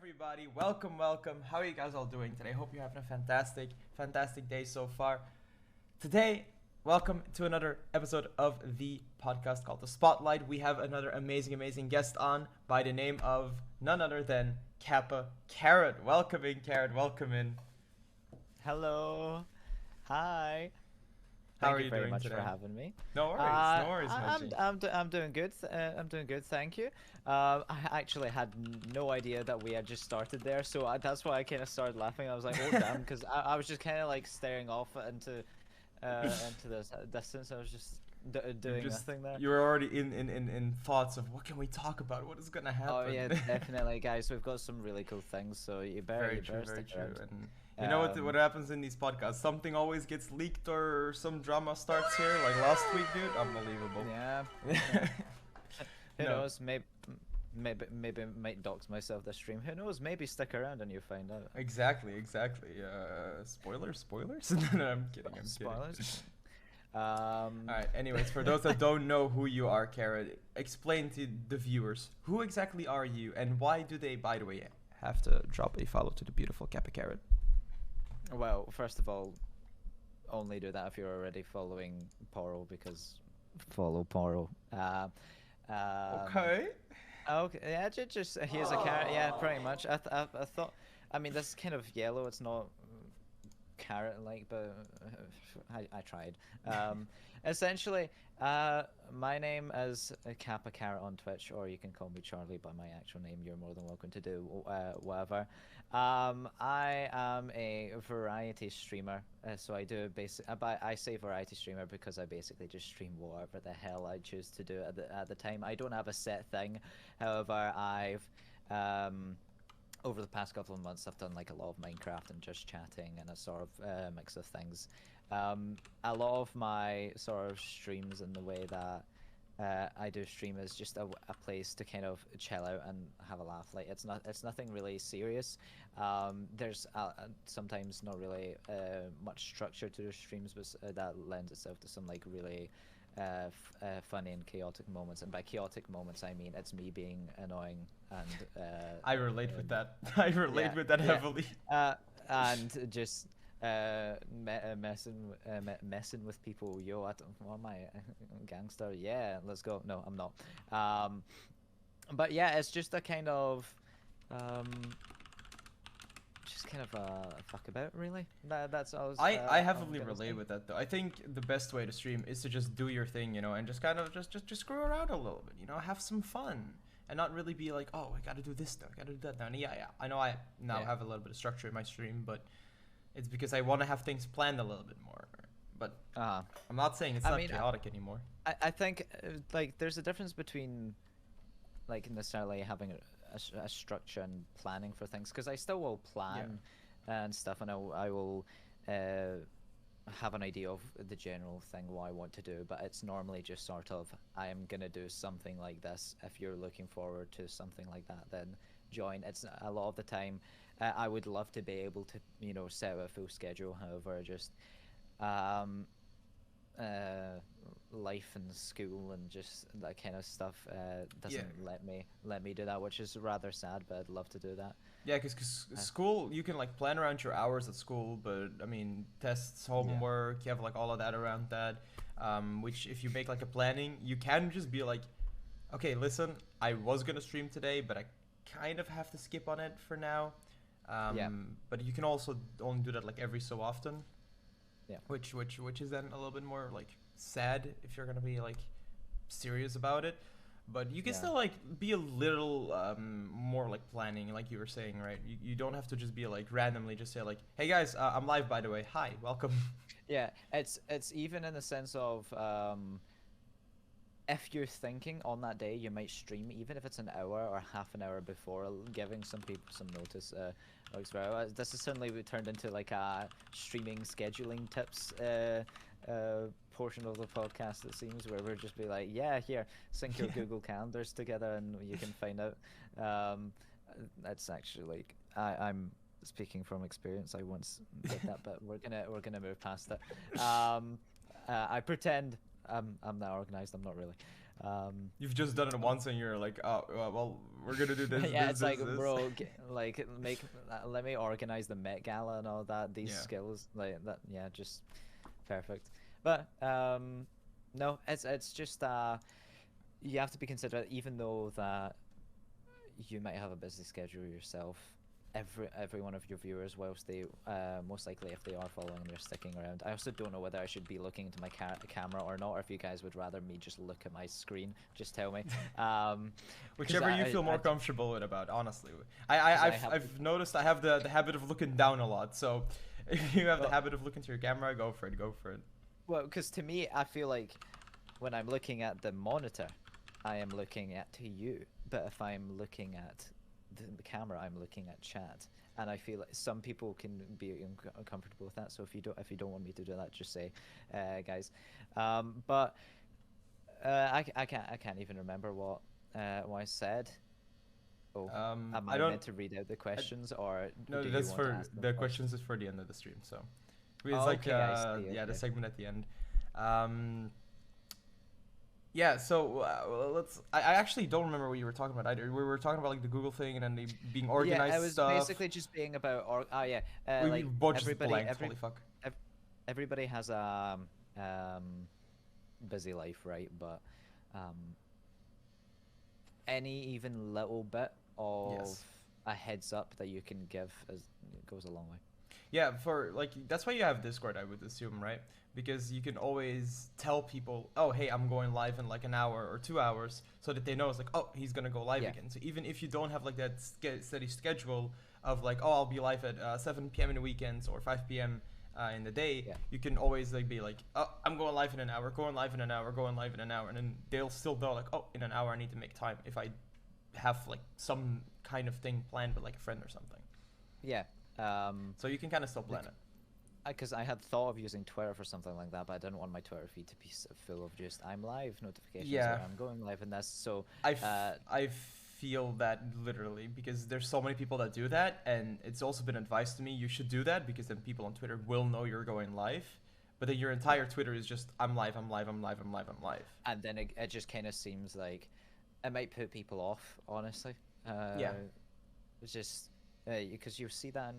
everybody? Welcome. How are you guys all doing today? Hope you're having a fantastic day so far. Today, welcome to another episode of the podcast called The Spotlight. We have another amazing guest on by the name of none other than kapaCarrot. Welcome in, Carrot. Welcome in. Hello. Hi. How Thank are you you very doing much today? for having me. No worries, no worries, Moji. I'm doing good. I'm doing good. Thank you. I actually had no idea that we had just started there, so that's why I kind of started laughing. I was like, "Oh damn," because I was just kind of like staring off into this distance. I was just doing nothing there. You're already in thoughts of what can we talk about? What is gonna happen? Oh yeah, definitely, guys. We've got some really cool things, so Very you true, better very stick true. around. And you know what happens in these podcasts? Something always gets leaked or some drama starts here, like last week, dude. Unbelievable. Yeah. Who No. knows? Maybe might dox myself this stream. Who knows? Maybe stick around and you'll find out. Exactly. Spoilers. No, I'm kidding. Spoilers. All right. Anyways, for those that don't know who you are, Carrot, explain to the viewers who exactly are you and why do they, by the way, have to drop a follow to the beautiful kapaCarrot. Well, first of all, only do that if you're already following Porro because follow Porro. Okay. Okay. Yeah. Just here's a carrot. Yeah, pretty much. I thought. I mean, this is kind of yellow. It's not carrot-like, but I tried. Essentially, my name is kapaCarrot on Twitch, or you can call me Charlie by my actual name. You're more than welcome to do whatever. I am a variety streamer, so I do I say variety streamer because I basically just stream whatever the hell I choose to do at the time. I don't have a set thing. However, I've over the past couple of months, I've done like a lot of Minecraft and just chatting and a sort of mix of things. A lot of my sort of streams and the way that I do stream is just a place to kind of chill out and have a laugh. Like it's nothing really serious. There's sometimes not really much structure to the streams, but that lends itself to some like really funny and chaotic moments. And by chaotic moments, I mean it's me being annoying and I relate with that. I relate with that heavily. And just messing with people. Yo, what am I, gangster? Yeah, let's go. No, I'm not. But yeah, it's just a kind of just kind of a fuck about, really. That's all. I heavily relate with that though. I think the best way to stream is to just do your thing, you know, and just kind of just screw around a little bit, you know, have some fun. And not really be like, oh, I gotta do this now, I gotta do that now. And yeah, I know I now have a little bit of structure in my stream, but it's because I want to have things planned a little bit more. But I'm not saying it's not chaotic anymore. I think like there's a difference between like necessarily having a structure and planning for things, because I still will plan and stuff, and I will have an idea of the general thing what I want to do, but it's normally just sort of I am gonna do something like this. If you're looking forward to something like that, then join. It's a lot of the time I would love to be able to, you know, set a full schedule. However, just life and school and just that kind of stuff doesn't let me do that, which is rather sad, but I'd love to do that. Yeah, because school, you can like plan around your hours at school, but I mean tests, homework, you have like all of that around that, which if you make like a planning, you can just be like, okay, listen, I was gonna stream today, but I kind of have to skip on it for now. But you can also only do that like every so often. Yeah. Which is then a little bit more like sad if you're gonna be like serious about it. But you can still like be a little more like planning, like you were saying, right? You don't have to just be like randomly just say like, hey guys, I'm live by the way. Hi, welcome. Yeah, it's even in the sense of if you're thinking on that day you might stream, even if it's an hour or half an hour before, giving some people some notice. This has suddenly turned into like a streaming scheduling tips portion of the podcast, it seems, where we'll just be like, yeah, here, sync your Google calendars together and you can find out. That's actually like I'm speaking from experience. I once did that, but we're gonna move past that. I pretend I'm that organized. I'm not really. You've just done it once and you're like, oh, well, we're gonna do this. Yeah, this, it's this, like, this. bro, like let me organize the Met Gala and all that. These Yeah. skills, like that, yeah, just perfect. But no, it's just you have to be considerate, even though that you might have a busy schedule yourself. Every one of your viewers, whilst they most likely, if they are following, they're sticking around. I also don't know whether I should be looking into my camera or not, or if you guys would rather me just look at my screen. Just tell me. Whichever you feel more comfortable with about, honestly. I've noticed I have the habit of looking down a lot, so if you have the habit of looking to your camera, go for it. Well, because to me, I feel like when I'm looking at the monitor, I am looking at to you. But if I'm looking at the camera, I'm looking at chat, and I feel like some people can be uncomfortable with that. So if you don't want me to do that, just say, guys. But I can't even remember what I said. Oh, am I meant to read out the questions, or no? do That's you want for to ask them the first? questions is for the end of the stream. So it's Oh, like okay, I see, yeah, the okay. segment at the end. Yeah, so I actually don't remember what you were talking about either. We were talking about like the Google thing and then the being organized Yeah, it was stuff. basically just being about We like both just everybody, blanked, holy fuck. everybody has a busy life, right? But any even little bit of a heads up that you can give goes a long way. Yeah, for like that's why you have Discord, I would assume, right? Because you can always tell people, oh, hey, I'm going live in like an hour or 2 hours, so that they know it's like, oh, he's gonna go live again. So even if you don't have like that steady schedule of like, oh, I'll be live at 7 p.m. in the weekends or 5 p.m. In the day, you can always like be like, oh, I'm going live in an hour, going live in an hour, going live in an hour, and then they'll still know like, oh, in an hour I need to make time if I have like some kind of thing planned with like a friend or something. Yeah. So you can kind of still plan it. Because I had thought of using Twitter for something like that, but I didn't want my Twitter feed to be full of just I'm live notifications or I'm going live, and that's so. I feel that literally because there's so many people that do that, and it's also been advised to me you should do that because then people on Twitter will know you're going live, but then your entire Twitter is just I'm live, I'm live, I'm live, I'm live, I'm live. And then it just kind of seems like it might put people off, honestly. It's just because you see that.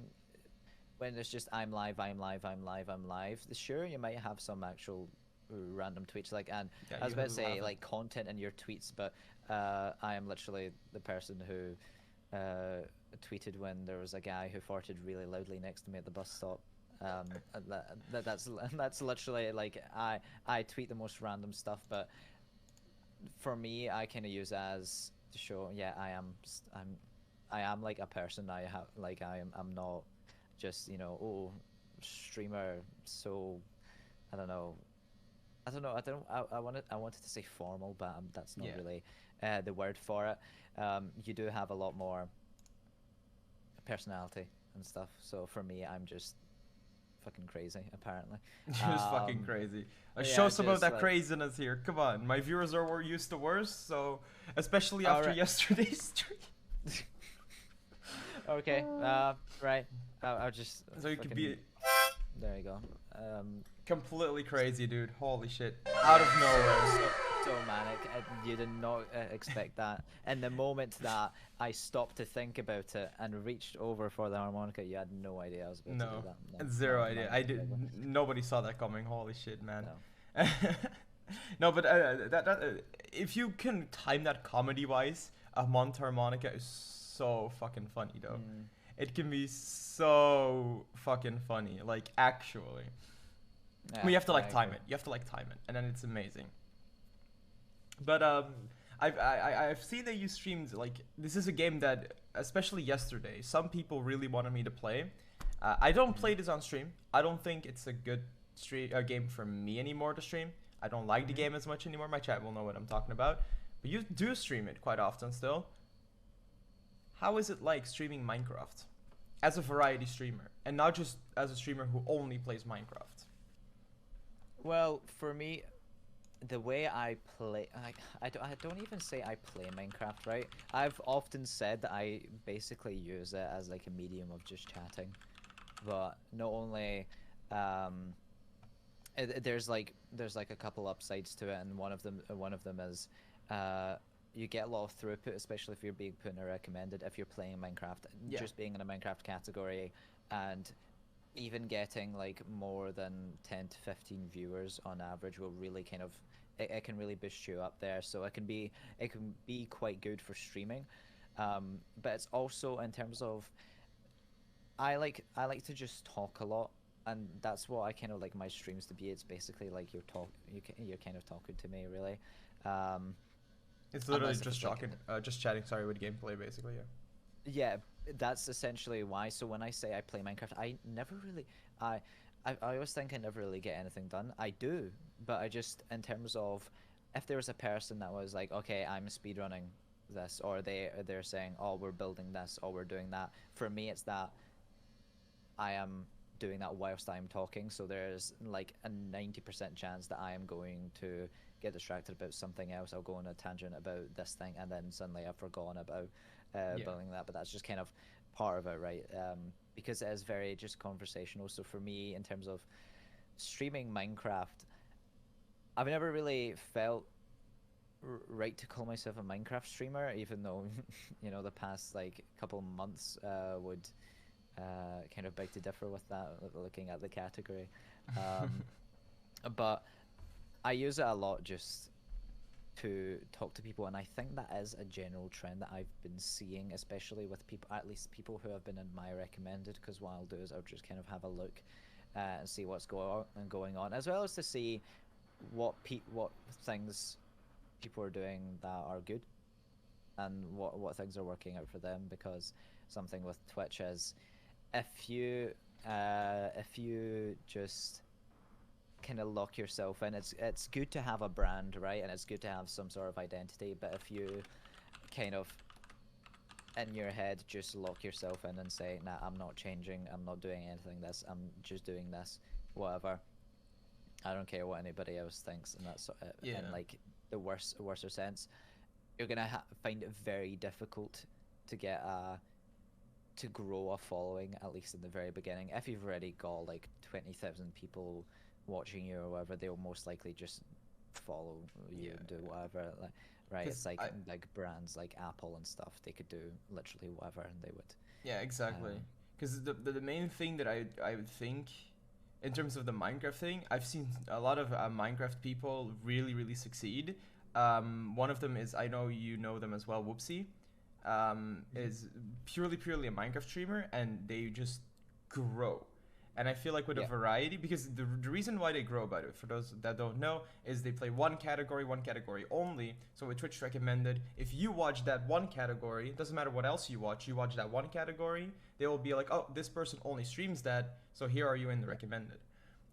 When it's just I'm live, I'm live, I'm live, I'm live. Sure, you might have some actual random tweets like, and I was about to say like content in your tweets, but I am literally the person who tweeted when there was a guy who farted really loudly next to me at the bus stop. That's literally like I tweet the most random stuff, but for me, I kind of use it as to show, yeah, I am like a person. I'm not just, you know, oh, streamer, so I wanted to say formal, but that's not really the word for it. You do have a lot more personality and stuff, so for me, I'm just fucking crazy, apparently. Just fucking crazy. Show some of that like, craziness here. Come on, my viewers are used to worse, so especially after yesterday's stream. Okay, right. I'll just. So you could be. There you go. Completely crazy, dude. Holy shit! Out of nowhere. So manic. You did not expect that. And the moment that I stopped to think about it and reached over for the harmonica, you had no idea I was about to do that. No, zero idea. I did. Nobody saw that coming. Holy shit, man. No, no, but if you can time that comedy-wise, a Monte harmonica is so fucking funny, though. It can be so fucking funny, like actually. Yeah, you have to like time it. You have to like time it, and then it's amazing. But I've seen that you streamed like this is a game that especially yesterday some people really wanted me to play. I don't play this on stream. I don't think it's a good game for me anymore to stream. I don't like the game as much anymore. My chat will know what I'm talking about. But you do stream it quite often still. How is it like streaming Minecraft as a variety streamer and not just as a streamer who only plays Minecraft? Well, for me, the way I play, I don't even say I play Minecraft, right? I've often said that I basically use it as like a medium of just chatting, but not only, there's like a couple upsides to it, and one of them is uh, you get a lot of throughput, especially if you're being put in a recommended. If you're playing Minecraft, Yeah. just being in a Minecraft category, and even getting like more than 10 to 15 viewers on average will really kind of it can really boost you up there. So it can be quite good for streaming, but it's also in terms of I like to just talk a lot, and that's what I kind of like my streams to be. It's basically like you're kind of talking to me, really. Um, It's literally unless if just it's like talking, just chatting. Sorry, with gameplay, basically. Yeah. yeah, that's essentially why. So when I say I play Minecraft, I never really I I always think I never really get anything done. I do, but I just in terms of if there was a person that was like, okay, I'm speedrunning this, or they're saying, oh, we're building this, or we're doing that. For me, it's that I am doing that whilst I'm talking, so there's like a 90% chance that I am going to get distracted about something else. I'll go on a tangent about this thing, and then suddenly I've forgotten about Yeah. building that. But that's just kind of part of it, right? Because it is very just conversational. So for me, in terms of streaming Minecraft, I've never really felt right to call myself a Minecraft streamer, even though you know the past like couple months would kind of beg to differ with that, looking at the category. Um, but I use it a lot just to talk to people, and I think that is a general trend that I've been seeing, especially with people, at least people who have been in my recommended. Because what I'll do is I'll just kind of have a look and see what's going on, as well as to see what things people are doing that are good, and what things are working out for them. Because something with Twitch is if you just kind of lock yourself in, it's good to have a brand, right? And it's good to have some sort of identity. But if you kind of in your head just lock yourself in and say, nah, I'm not changing, I'm not doing anything, this, I'm just doing this, whatever, I don't care what anybody else thinks, and that's Yeah. in like the worser sense, you're gonna find it very difficult to get to grow a following, at least in the very beginning. If you've already got like 20,000 people watching you or whatever, they'll most likely just follow you and do whatever. Like, right? It's like brands like Apple and stuff. They could do literally whatever, and they would. Yeah, exactly. Um, Because the main thing that I would think, in terms of the Minecraft thing, I've seen a lot of Minecraft people really succeed. One of them is, I know you know them as well, Whoopsie. Is purely a Minecraft streamer, and they just grow. And I feel like with a Yeah. variety, because the reason why they grow, by the way, for those that don't know, is they play one category only. So with Twitch recommended, if you watch that one category, it doesn't matter what else you watch that one category, they will be like, oh, this person only streams that, so here are you in the recommended.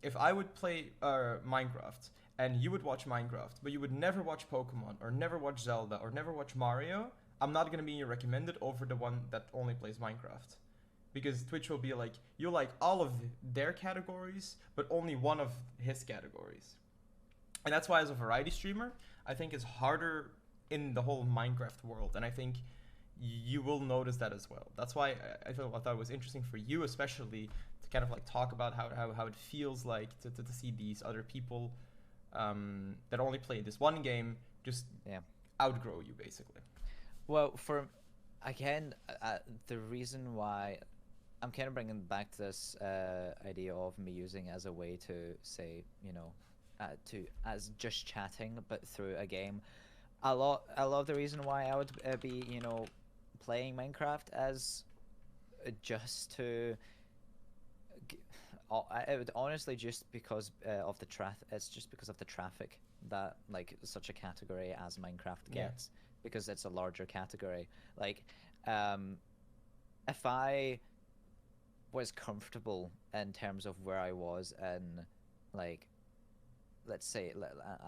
If I would play Minecraft, and you would watch Minecraft, but you would never watch Pokemon, or never watch Zelda, or never watch Mario, I'm not going to be in your recommended over the one that only plays Minecraft. Because Twitch will be like, you like all of their categories, but only one of his categories. And that's why, as a variety streamer, I think it's harder in the whole Minecraft world. And I think you will notice that as well. That's why I thought it was interesting for you, especially, to kind of like talk about how it feels like to see these other people that only play this one game just yeah. outgrow you, basically. Well, for again, the reason why I'm kind of bringing back to this idea of me using as a way to say, you know, to as just chatting, but through a game. A lot of the reason why I would be, you know, playing Minecraft as just to. It would honestly just because of the It's just because of the traffic that like such a category as Minecraft gets, because it's a larger category. Like, if I was comfortable in terms of where I was in, like, let's say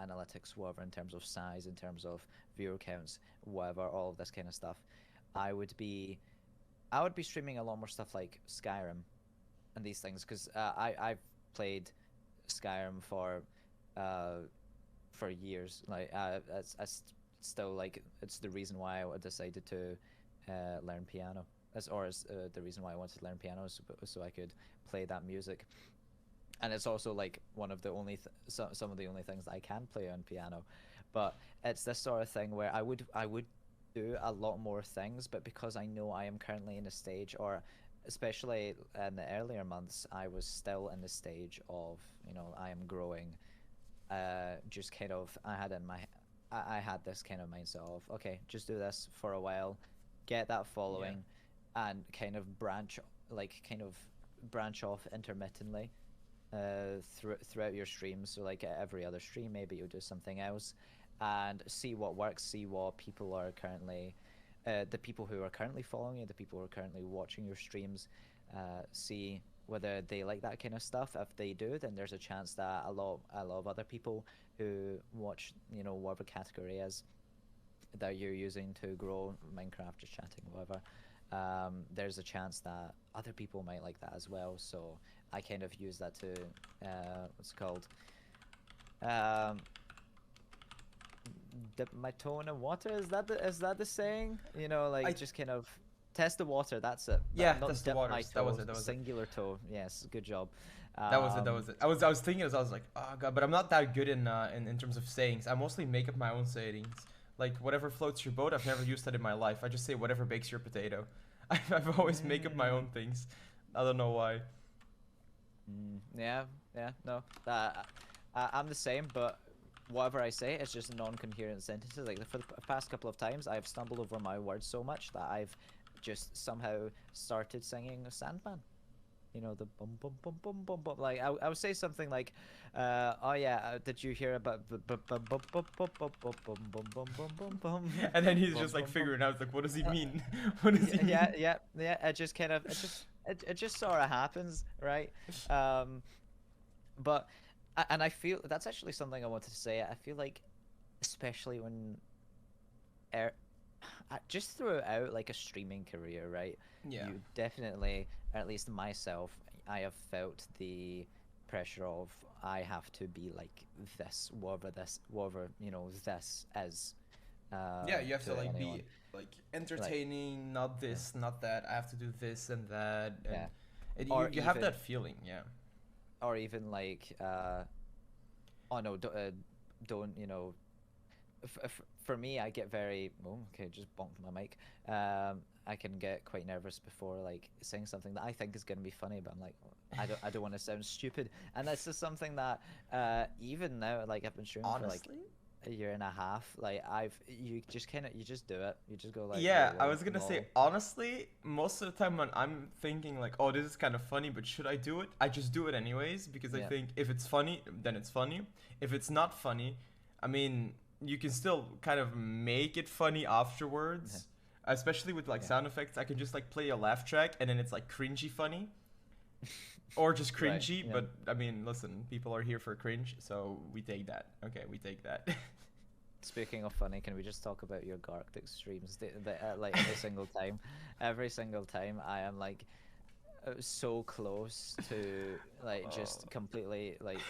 analytics, whatever, in terms of size, in terms of viewer counts, whatever, all of this kind of stuff, I would be streaming a lot more stuff like Skyrim and these things, because I've played Skyrim for years. Like, it's still like it's the reason why I decided to learn piano. As the reason why I wanted to learn piano, so I could play that music. And it's also like one of the only some of the only things that I can play on piano. but it's this sort of thing where I would do a lot more things, but because I know I am currently in a stage, or especially in the earlier months, I was still in the stage of, I am growing. Just kind of, I had this kind of mindset of, okay, just do this for a while, get that following, and kind of branch off intermittently throughout your streams. So like every other stream, maybe you'll do something else, and see what works, see what people are currently, the people who are currently following you, the people who are currently watching your streams, see whether they like that kind of stuff. If they do, then there's a chance that a lot of other people who watch, whatever category is that you're using to grow Minecraft, just chatting, whatever, there's a chance that other people might like that as well. So I kind of use that to, what's it called? Dip my toe in water. Is that the saying? Just kind of test the water. That's it. Yeah, not test the dip water. my That toe, was it. singular toe. Yes, good job. That was it. I was thinking as I was like, oh god, but I'm not that good in terms of sayings. I mostly make up my own sayings. Like whatever floats your boat. I've never used that in my life. I just say whatever bakes your potato. I've always make up my own things. I don't know why. Yeah, no. I'm the same, but whatever I say is just non-coherent sentences. Like for the past couple of times, I've stumbled over my words so much that I've just somehow started singing Sandman. The bum bum bum bum bum bum. Like I would say something like, oh yeah, did you hear about bum bum bum bum bum bum bum bum bum bum bum bum? And then he's just like figuring out like, what does he mean? What does he mean? Yeah. It just kind of it just sort of happens, right? But and I feel that's actually something I wanted to say. I feel like, especially when just throughout like a streaming career, right? Yeah. You definitely, at least myself, I have felt the pressure of I have to be like this, whatever this is. Yeah, you have to like anyone. be like entertaining, not this, not that. I have to do this and that. And Or you have even- that feeling, yeah. Or even like, oh no, don't for me, I get very just bonked my mic. I can get quite nervous before like saying something that I think is going to be funny, but I'm like, I don't want to sound stupid, and this is something that even now, like I've been streaming for like a year and a half, like you just do it, you just go like, yeah, I was gonna say honestly, most of the time when I'm thinking like, oh, this is kind of funny, but should I do it? I just do it anyways because I think if it's funny, then it's funny. If it's not funny, I mean, you can still kind of make it funny afterwards. Especially with like sound effects, I can just like play a laugh track and then it's like cringy funny. Or just cringy, but I mean, listen, people are here for cringe, so we take that. Okay, we take that. Speaking of funny, can we just talk about your Garctic streams? Like every single time, I am like so close to like just completely like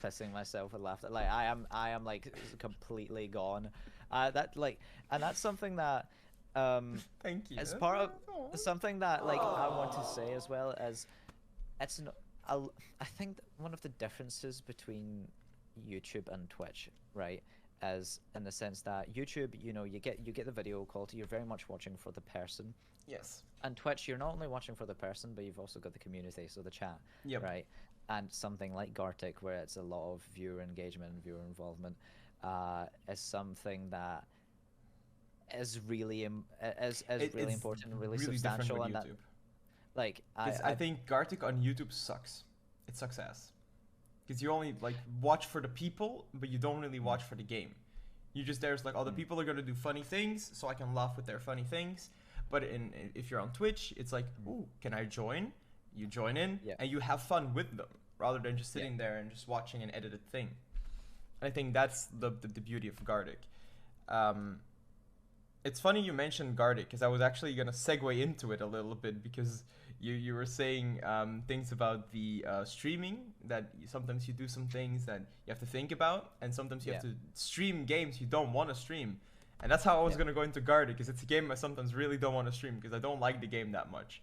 pissing myself with laughter. Like I am like completely gone. And that's something that Thank you. as part of something that like I want to say as well as it's not. I think that one of the differences between YouTube and Twitch, right, is in the sense that YouTube, you get the video quality. You're very much watching for the person. Yes. And Twitch, you're not only watching for the person, but you've also got the community, so the chat, right? And something like Gartic, where it's a lot of viewer engagement and viewer involvement, is something that is really really important and really substantial. And that, like, I think Gartic on YouTube sucks. It sucks ass. Because you only like watch for the people, but you don't really watch for the game. You just there's like, oh, the people are gonna do funny things, so I can laugh with their funny things. But if you're on Twitch, it's like, ooh, can I join? You join in, and you have fun with them, rather than just sitting there and just watching an edited thing. I think that's the beauty of Gartic. It's funny you mentioned Gartic, because I was actually gonna segue into it a little bit, because you were saying things about the streaming, that sometimes you do some things that you have to think about, and sometimes you have to stream games you don't want to stream. And that's how I was gonna go into Gartic, because it's a game I sometimes really don't want to stream because I don't like the game that much.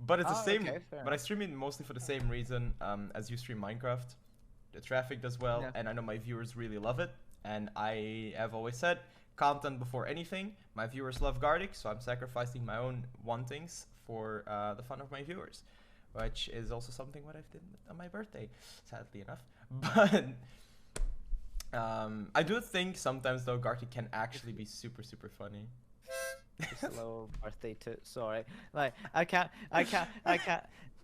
But it's the same. But I stream it mostly for the same reason as you stream Minecraft. The traffic does well, and I know my viewers really love it. And I have always said, content before anything. My viewers love Gartic, so I'm sacrificing my own wantings for the fun of my viewers, which is also something what I've done on my birthday, sadly enough. But I do think sometimes though Gartic can actually be super super funny. Just a little birthday toot. Sorry, like I can't.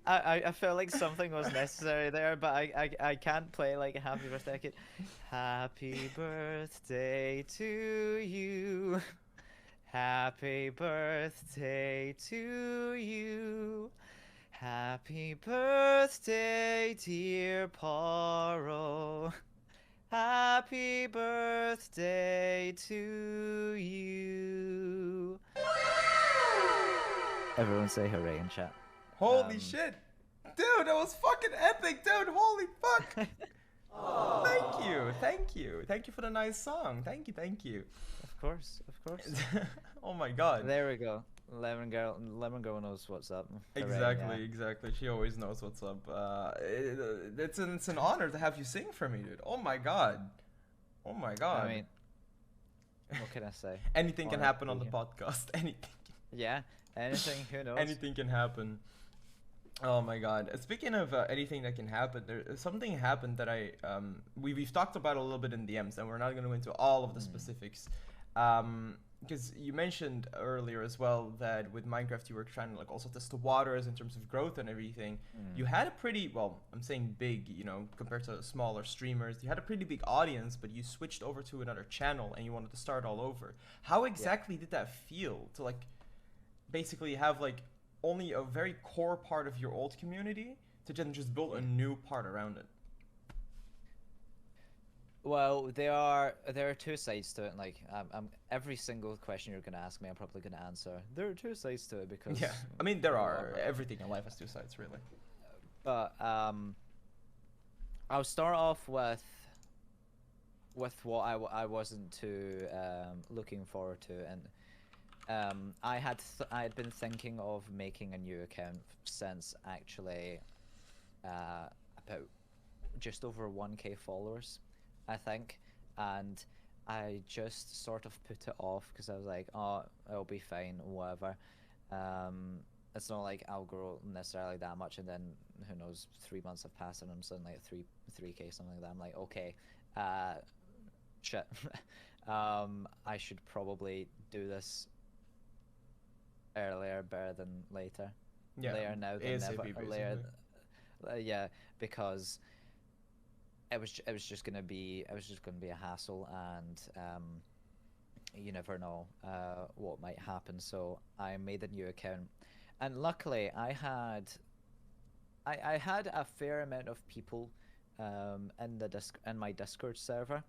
I felt like something was necessary there, but I can't play like a happy birthday. I could, happy birthday to you. Happy birthday to you. Happy birthday, dear Porro. Happy birthday to you. Everyone say hooray in chat. Holy shit! Dude, that was fucking epic, dude! Holy fuck! Thank you, thank you. Thank you for the nice song. Thank you, thank you. Of course, of course. Oh my god. There we go. Lemon girl knows what's up. Exactly, Hooray, yeah. exactly. She always knows what's up. It's an honor to have you sing for me, dude. Oh my god. Oh my god. I mean, what can I say? Anything can Honor happen to on the be podcast. Anything. Yeah, anything. Who knows? Anything can happen. Oh my god. Speaking of anything that can happen, something happened that we've talked about a little bit in DMs, and we're not going to go into all of the specifics. Because you mentioned earlier as well that with Minecraft you were trying to like also test the waters in terms of growth and everything. You had a pretty, well, I'm saying big, you know, compared to smaller streamers, you had a pretty big audience, but you switched over to another channel and you wanted to start all over. How exactly did that feel to like basically have like only a very core part of your old community to then just build a new part around it? Well, there are two sides to it. Like, every single question you're gonna ask me, I'm probably gonna answer. There are two sides to it because Yeah, I mean there are. Everything in life has two sides, really. But I'll start off with what I wasn't too looking forward to, and I had been thinking of making a new account since actually about just over 1K followers, I think, and I just sort of put it off because I was like, oh, it'll be fine, whatever. It's not like I'll grow necessarily that much, and then who knows, 3 months have passed and I'm suddenly at 3K, something like that. I'm like, okay, shit. I should probably do this earlier better than later. Yeah, later now than ASAP, never. Later, yeah, because it was just gonna be a hassle, and you never know what might happen. So I made a new account, and luckily I had a fair amount of people in my Discord server.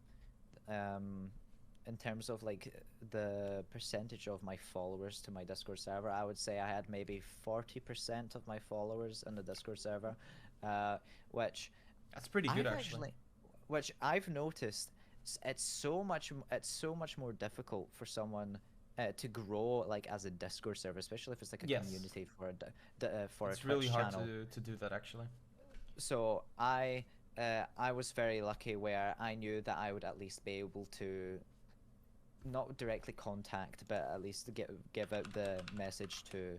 In terms of like the percentage of my followers to my Discord server, I would say I had maybe 40% of my followers in the Discord server, which that's pretty good actually. Which I've noticed, it's so much more difficult for someone to grow like as a Discord server, especially if it's like a community for a for it's a Twitch really hard channel. to do that actually. So I was very lucky where I knew that I would at least be able to not directly contact, but at least give out the message to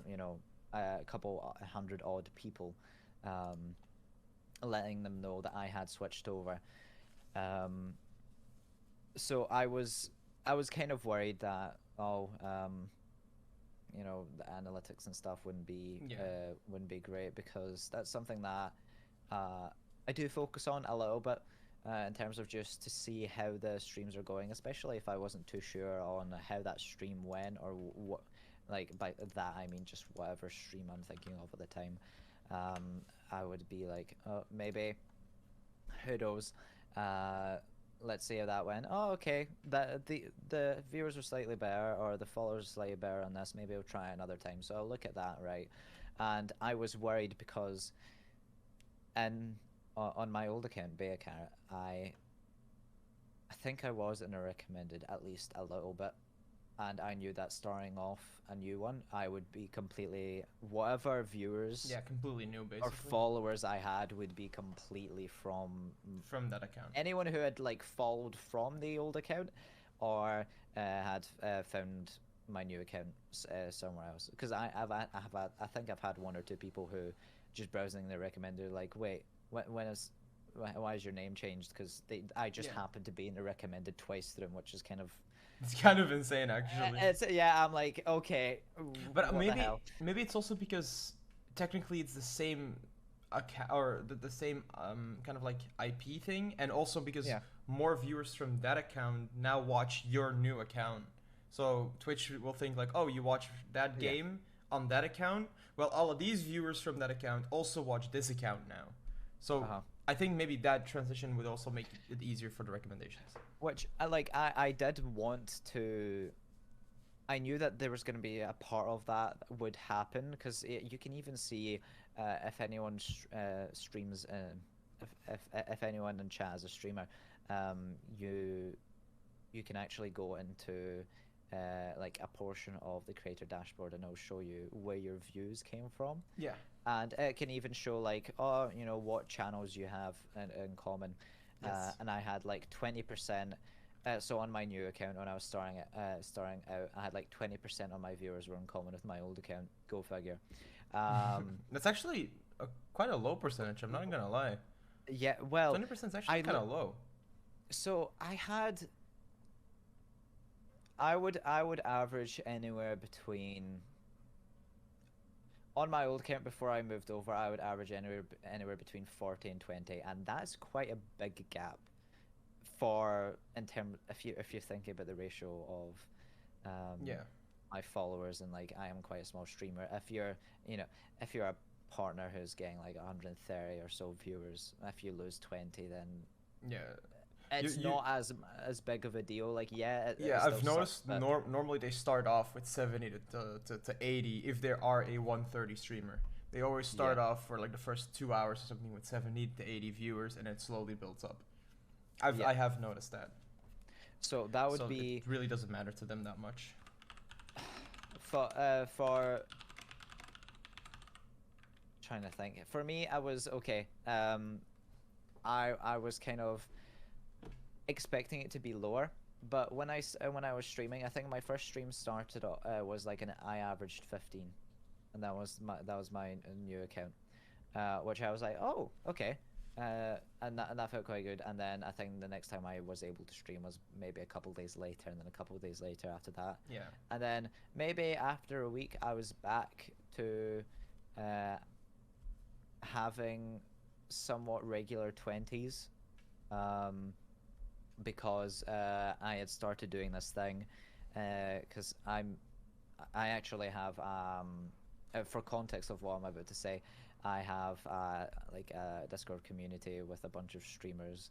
you know, a couple 100 odd people, letting them know that I had switched over. So I was kind of worried that you know, the analytics and stuff wouldn't be great, because that's something that I do focus on a little bit in terms of just to see how the streams are going, especially if I wasn't too sure on how that stream went, or what, like by that I mean just whatever stream I'm thinking of at the time. I would be like, oh, maybe, who knows, let's see how that went. Oh, okay, the viewers were slightly better, or the followers were slightly better on this, maybe I'll try it another time. So I'll look at that, right? And I was worried because on my old account, kapaCarrot, I think I was in a recommended at least a little bit, and I knew that starting off a new one, I would be completely, whatever viewers Yeah, completely new or basically followers I had would be completely from that account. anyone who had like followed from the old account, or had found my new account somewhere else. Because I think I've had one or two people who just browsing their recommender like, wait, why is your name changed? Because I just happened to be in the recommended twice through them, which is kind of It's kind of insane, actually. I'm like, okay, but what the hell? maybe it's also because technically it's the same account, or the same kind of like IP thing, and also because more viewers from that account now watch your new account. So Twitch will think like, oh, you watch that game on that account. Well, all of these viewers from that account also watch this account now. So I think maybe that transition would also make it easier for the recommendations. Which I did want to. I knew that there was going to be a part of that would happen, because you can even see if anyone streams, if anyone in chat is a streamer, you can actually go into like a portion of the creator dashboard, and it'll show you where your views came from. Yeah. And it can even show like, oh, you know, what channels you have in common. And I had like 20%. So on my new account, when I was starting out, I had like 20% of my viewers were in common with my old account. Go figure. That's actually quite a low percentage. I'm not gonna lie. Yeah, well, 20% is actually kind of low. So I would average anywhere between. On my old account before I moved over, I would average anywhere between 40 and 20, and that's quite a big gap. If you're thinking about the ratio of my followers, and like I am quite a small streamer. If you're a partner who's getting like 130 or so viewers, if you lose 20, then it's not as big of a deal. Like I've noticed normally they start off with 70 to 80 if there are a 130 streamer. They always start off for like the first 2 hours or something with 70 to 80 viewers, and it slowly builds up. I have noticed that. So that would be. It really doesn't matter to them that much. For trying to think. For me, I was okay. I was kind of expecting it to be lower, but when I was streaming, I think my first stream started was like I averaged 15, and that was my new account, which I was like, oh, okay. And that felt quite good. And then I think the next time I was able to stream was maybe a couple days later, and then a couple days later after that. Yeah. And then maybe after a week, I was back to having somewhat regular 20s, because I had started doing this thing, because I actually have for context of what I'm about to say, I have like a Discord community with a bunch of streamers,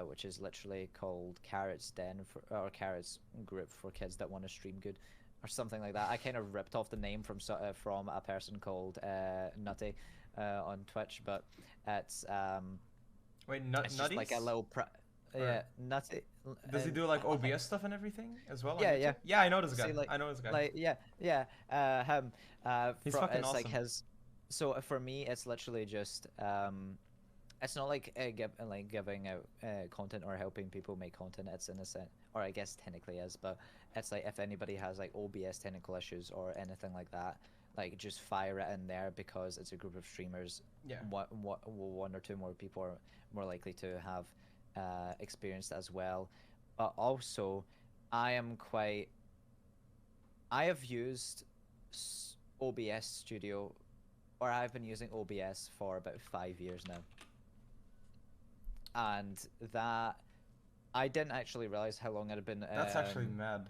which is literally called Carrot's Den or Carrot's Group for kids that want to stream good, or something like that. I kind of ripped off the name from a person called Nutty on Twitch, but it's Wait, it's just like a little Nutty. Does he do like OBS stuff and everything as well? Yeah. Yeah, I know this guy. Like, I know this guy. Like him. He's fucking awesome. Like his. So for me, it's literally just it's not like giving out content or helping people make content. It's in a sense, or I guess technically is, but it's like if anybody has like OBS technical issues or anything like that, like just fire it in there, because it's a group of streamers. Yeah. One or two more people are more likely to have experienced as well. But also, I have used OBS Studio, or I've been using OBS for about 5 years now. And that, I didn't actually realize how long it had been. That's actually mad.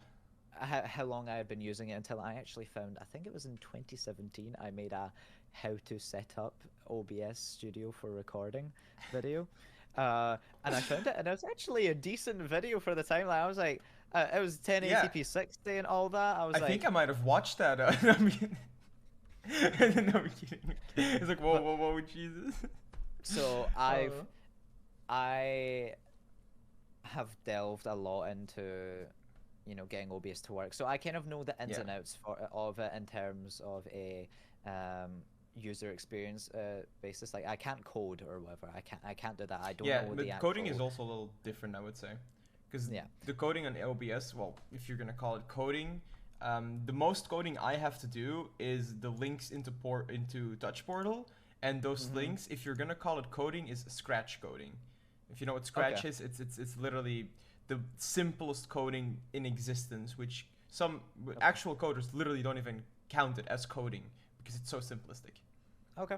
How long I had been using it until I actually found, I think it was in 2017, I made a how to set up OBS Studio for recording video. And I found it, and it was actually a decent video for the time. Like, I was like, it was 1080p 60 and all that. I think I might have watched that. I mean, no, I'm kidding. It's like, whoa, Jesus. So I have delved a lot into getting OBS to work. So I kind of know the ins Yeah. and outs of it in terms of a user experience basis. Like I can't code or whatever. I can't do that. I don't Yeah, know the but coding is actual. also a little different, I would say, because Yeah. the coding on OBS, well, if you're gonna call it coding, the most coding I have to do is the links into Touch Portal, and those Mm-hmm. links, if you're gonna call it coding, is Scratch coding. If you know what Okay. Scratch is, it's literally the simplest coding in existence, which some Okay. actual coders literally don't even count it as coding because it's so simplistic. Okay.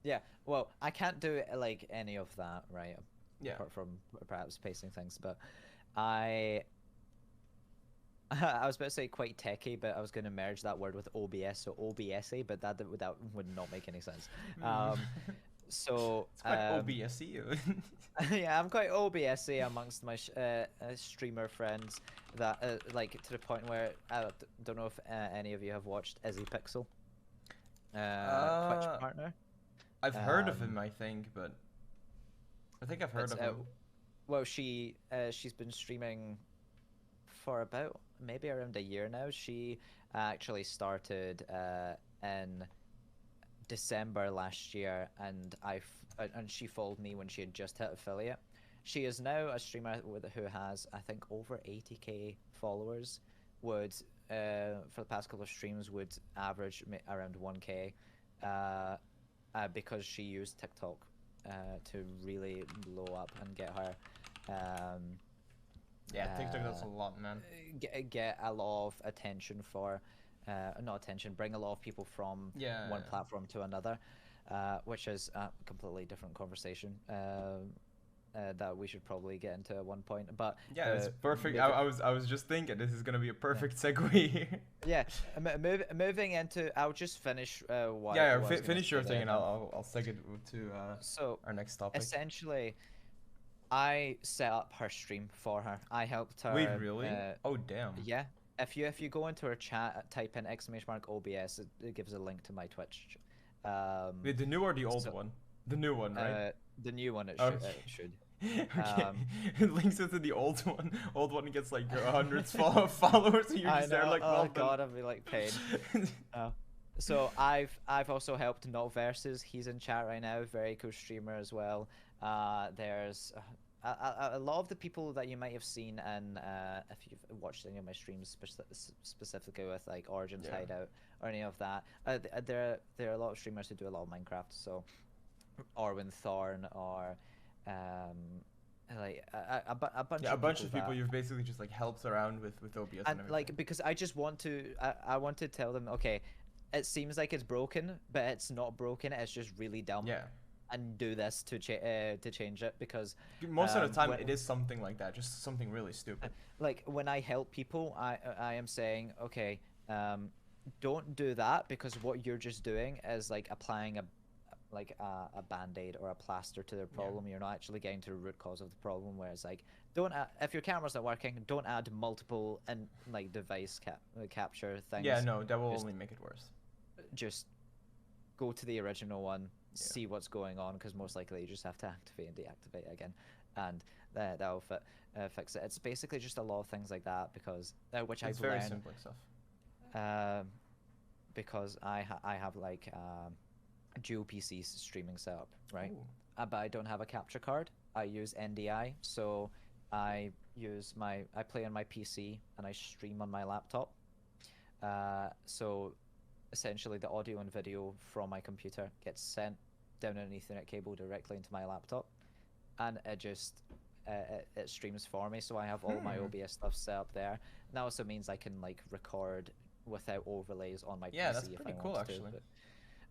Yeah. Well, I can't do like any of that, right? Yeah. Apart from perhaps pasting things, but I I was about to say quite techy, but I was going to merge that word with OBS, so OBSy, but that would not make any sense. Mm. So It's quite OBS-y. yeah, I'm quite OBSy amongst my streamer friends that like to the point where I don't know if any of you have watched Izzy Pixel, Twitch partner. I've heard of him, I think, but I think I've heard of him. Well, she's been streaming for about maybe around a year now. She actually started in December last year, and she followed me when she had just hit affiliate. She is now a streamer who has, I think, over 80k followers. Would for the past couple of streams would average around 1k, because she used TikTok to really blow up and get her. Yeah, TikTok does a lot, man. Get a lot of attention for, not attention, bring a lot of people from one platform to another, which is a completely different conversation that we should probably get into at one point. But yeah, it's perfect. I was just thinking this is gonna be a perfect segue. Yeah, moving into, I'll just finish. Finish your thing, and I'll segue to our next topic. Essentially, I set up her stream for her. I helped her. Wait, really? Oh, damn. Yeah. If you go into her chat, type in !OBS, it gives a link to my Twitch. Wait, the new or the old one? The new one, right? The new one. It should. Okay. It links it to the old one. Old one gets like hundreds of followers, and you're just there like, oh god, I'd be like pain. So I've also helped Not Versus. He's in chat right now. Very cool streamer as well. There's a lot of the people that you might have seen, and if you've watched any of my streams, specifically with like Origins Hideout or any of that, there are a lot of streamers who do a lot of Minecraft. So Orwin Thorn or like a bunch of people you've basically just like helped around with OBS and everything. Like, because I just want to I want to tell them, okay, it seems like it's broken, but it's not broken. It's just really dumb. Yeah. And do this to change it, because most of the time it is something like that, just something really stupid. Like when I help people, I am saying, okay, don't do that, because what you're just doing is like applying a band-aid or a plaster to their problem. You're not actually getting to the root cause of the problem. Whereas like, don't if your camera's not working, don't add multiple and like device capture things. Yeah, no, that will only make it worse. Just go to the original one, see what's going on, because most likely you just have to activate and deactivate again, and that'll fix it. It's basically just a lot of things like that, because which I've learned. It's very simple stuff. Because I have like dual PC streaming setup, right? But I don't have a capture card. I use NDI, so I play on my PC and I stream on my laptop. So essentially the audio and video from my computer gets sent down an Ethernet cable directly into my laptop, and it just it streams for me. So I have all my OBS stuff set up there. And that also means I can like record without overlays on my PC. Yeah, that's pretty cool, actually.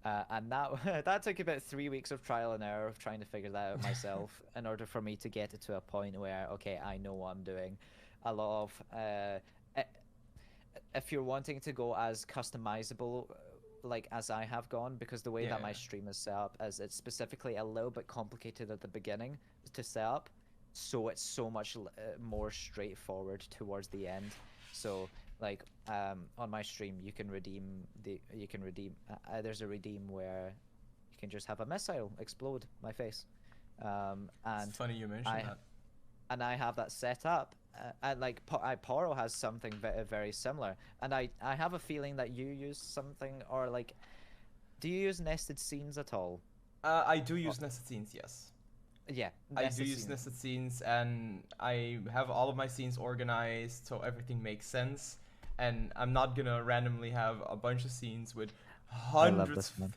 And that took about 3 weeks of trial and error of trying to figure that out myself in order for me to get it to a point where, okay, I know what I'm doing. A lot of if you're wanting to go as customizable like as I have gone, because the way that my stream is set up is it's specifically a little bit complicated at the beginning to set up, so it's so much more straightforward towards the end. So like on my stream you can redeem there's a redeem where you can just have a missile explode my face, and it's funny you mentioned that. And I have that set up, and like iamporro has something very similar, and I have a feeling that you use something, or like, do you use nested scenes at all? I do use nested scenes, yes. Yeah, I do use nested scenes, and I have all of my scenes organized so everything makes sense. And I'm not gonna randomly have a bunch of scenes with I love this one.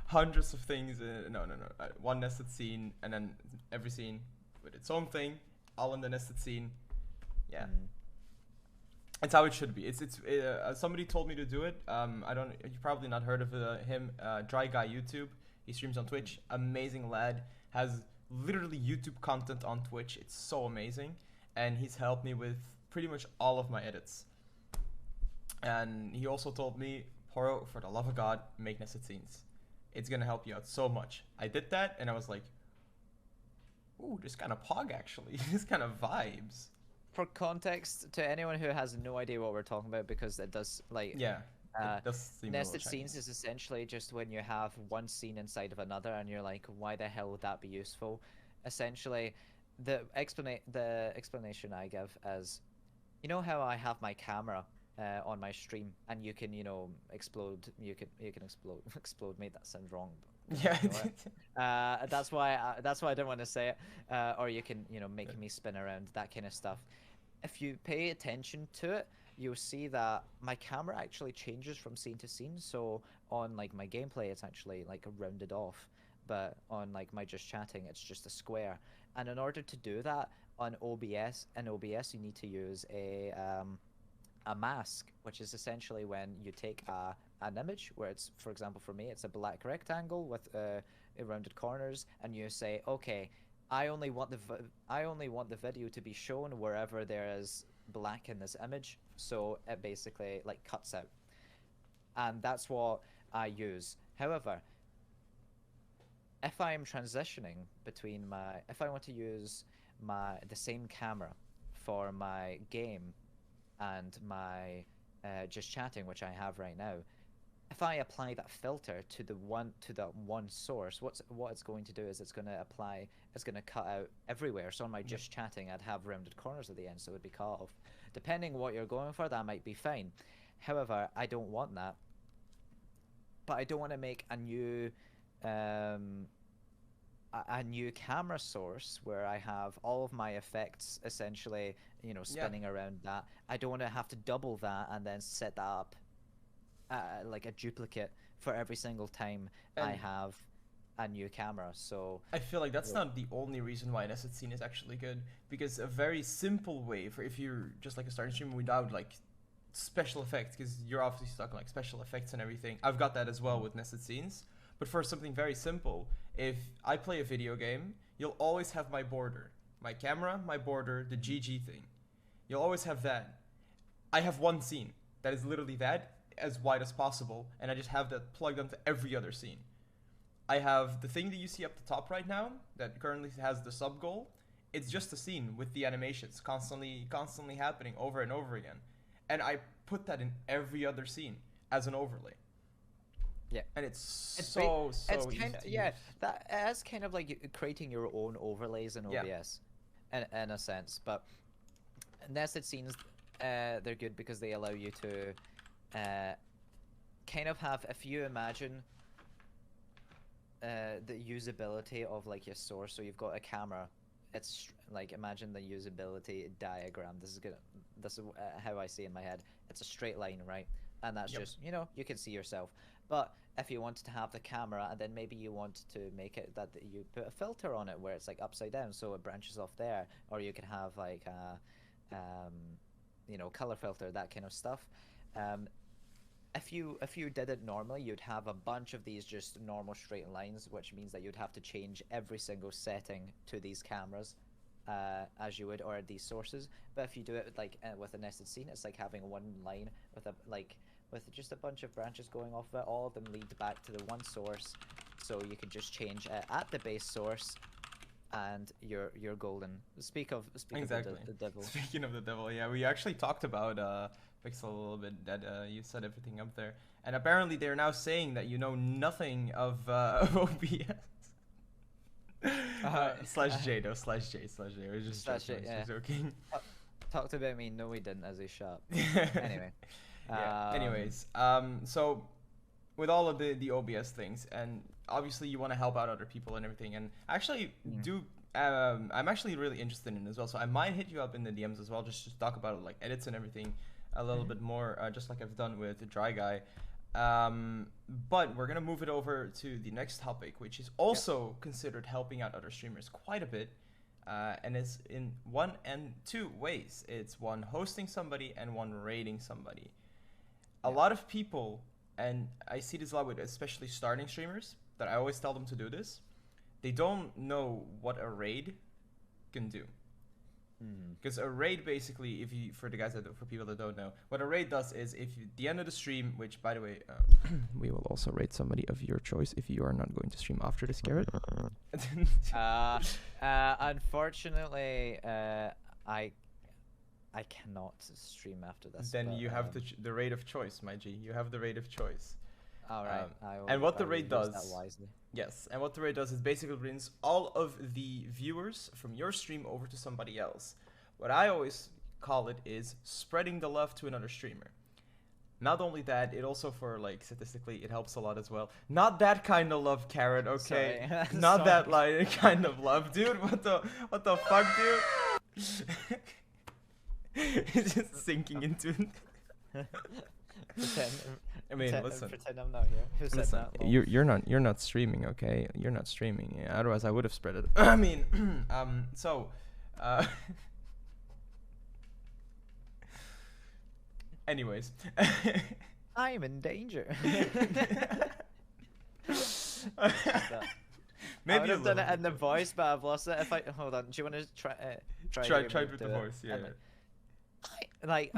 hundreds of things. No, no, no. One nested scene, and then every scene with its own thing, all in the nested scene. Yeah, it's how it should be. It's somebody told me to do it. I don't. You probably not heard of him. Dry Guy YouTube. He streams on Twitch. Amazing lad. Has literally YouTube content on Twitch. It's so amazing, and he's helped me with pretty much all of my edits. And he also told me, Poro, for the love of God, make nested scenes. It's gonna help you out so much. I did that, and I was like, ooh, this kind of pog actually. This kind of vibes. For context, to anyone who has no idea what we're talking about, because it does, like, Yeah. It does seem nested scenes is essentially just when you have one scene inside of another, and you're like, why the hell would that be useful? Essentially, the explanation I give is, you know how I have my camera on my stream, and you can, you know, explode. You can explode. Made that sound wrong. Yeah. You know that's why I didn't want to say it. Or you can, you know, make me spin around, that kind of stuff. If you pay attention to it, you'll see that my camera actually changes from scene to scene. So on like my gameplay, it's actually like rounded off, but on like my just chatting, it's just a square. And in order to do that on OBS, you need to use a mask, which is essentially when you take an image where it's, for example, for me, it's a black rectangle with rounded corners, and you say, okay, I only want the video to be shown wherever there is black in this image, so it basically like cuts out, and that's what I use. However, if I am transitioning between if I want to use the same camera for my game and my just chatting, which I have right now, if I apply that filter to the one source, what it's going to do is it's going to cut out everywhere. So on my just chatting, I'd have rounded corners at the end, so it would be cut off. Depending what you're going for, that might be fine. However, I don't want that. But I don't want to make a new camera source where I have all of my effects essentially, you know, spinning around that. I don't want to have to double that and then set that up like a duplicate for every single time I have a new camera. So I feel like that's not the only reason why nested scene is actually good, because a very simple way for if you're just like a starting streamer without like special effects, because you're obviously stuck on like special effects and everything. I've got that as well with nested scenes. But for something very simple, if I play a video game, you'll always have my border. My camera, my border, the GG thing. You'll always have that. I have one scene that is literally that, as wide as possible, and I just have that plugged onto every other scene. I have the thing that you see up the top right now that currently has the sub goal. It's just a scene with the animations constantly happening over and over again. And I put that in every other scene as an overlay. Yeah, and it's so kind of, use. That is kind of like creating your own overlays in OBS, in a sense. But nested scenes, they're good because they allow you to kind of have, if you imagine the usability of like your source. So you've got a camera. It's like, imagine the usability diagram. This is how I see it in my head. It's a straight line, right? And that's just, you know, you can see yourself. But if you wanted to have the camera, and then maybe you want to make it that you put a filter on it where it's like upside down, so it branches off there, or you can have like a, you know, color filter, that kind of stuff. If you did it normally, you'd have a bunch of these just normal straight lines, which means that you'd have to change every single setting to these cameras, as you would, or these sources. But if you do it like with a nested scene, it's like having one line with just a bunch of branches going off of it. All of them lead back to the one source, so you can just change it at the base source, and you're golden. Speak of the devil. Speaking of the devil, yeah, we actually talked about Pixel a little bit. That you set everything up there, and apparently they're now saying that you know nothing of OBS. /J though, /J. We're just joking. talked about me. No, he didn't, as he shut. Anyway. Yeah. Anyways, so with all of the OBS things, and obviously you want to help out other people and everything, and actually I'm actually really interested in it as well. So I might hit you up in the DMs as well, just to talk about like edits and everything a little bit more, just like I've done with the Dry Guy. But we're gonna move it over to the next topic, which is also considered helping out other streamers quite a bit. And it's in one and two ways. It's one hosting somebody and one raiding somebody. A lot of people, and I see this a lot with especially starting streamers, that I always tell them to do this. They don't know what a raid can do. Because a raid basically, for people that don't know, what a raid does is at the end of the stream, which by the way, we will also raid somebody of your choice if you are not going to stream after this, Carrot. Unfortunately, I cannot stream after this. Then you have the raid of choice, my G. You have the raid of choice. All right. And what the raid does, yes, and what the raid does is basically brings all of the viewers from your stream over to somebody else. What I always call it is spreading the love to another streamer. Not only that, it also for like statistically it helps a lot as well. Not that kind of love, Carrot, okay? Not that like kind of love, dude. What the fuck, dude? It's just sinking into it. I mean, listen. Pretend I'm not here. Who said that? You're not streaming, okay? You're not streaming. Yeah, otherwise, I would have spread it. I mean, anyways. I'm in danger. Maybe I would have done it in the voice, but I've lost it. If I hold on, do you want to try with the voice? Yeah. Like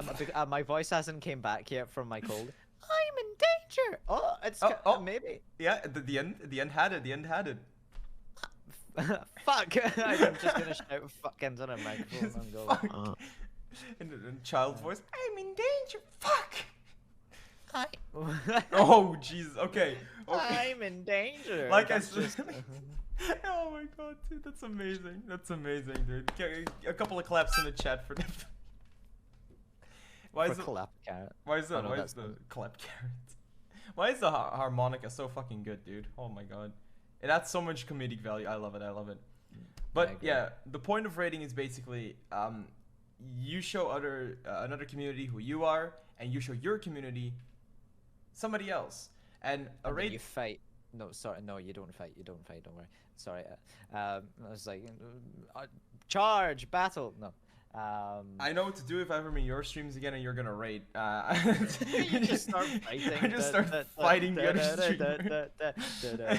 my voice hasn't came back yet from my cold. I'm in danger. Oh, it's maybe. Yeah, the end had it. The end had it. Fuck! I'm just gonna shout "fuck" into the microphone and go. In child voice, I'm in danger. Fuck. Hi. Oh Jesus. Okay. I'm in danger. Like I said. Oh my god, dude, that's amazing. That's amazing, dude. A couple of claps in the chat for them. Why is the kapaCarrot? Why is the kapaCarrot? Why is the harmonica so fucking good, dude? Oh my god, it adds so much comedic value. I love it. I love it. But yeah, the point of raiding is basically you show another community who you are, and you show your community somebody else. And a raid. You fight. No, sorry, no, you don't fight. You don't fight. Don't worry. Sorry. I was like, charge, battle. No. I know what to do if I'm in your streams again and you're gonna raid. You just start fighting. I just start fighting the other streamer.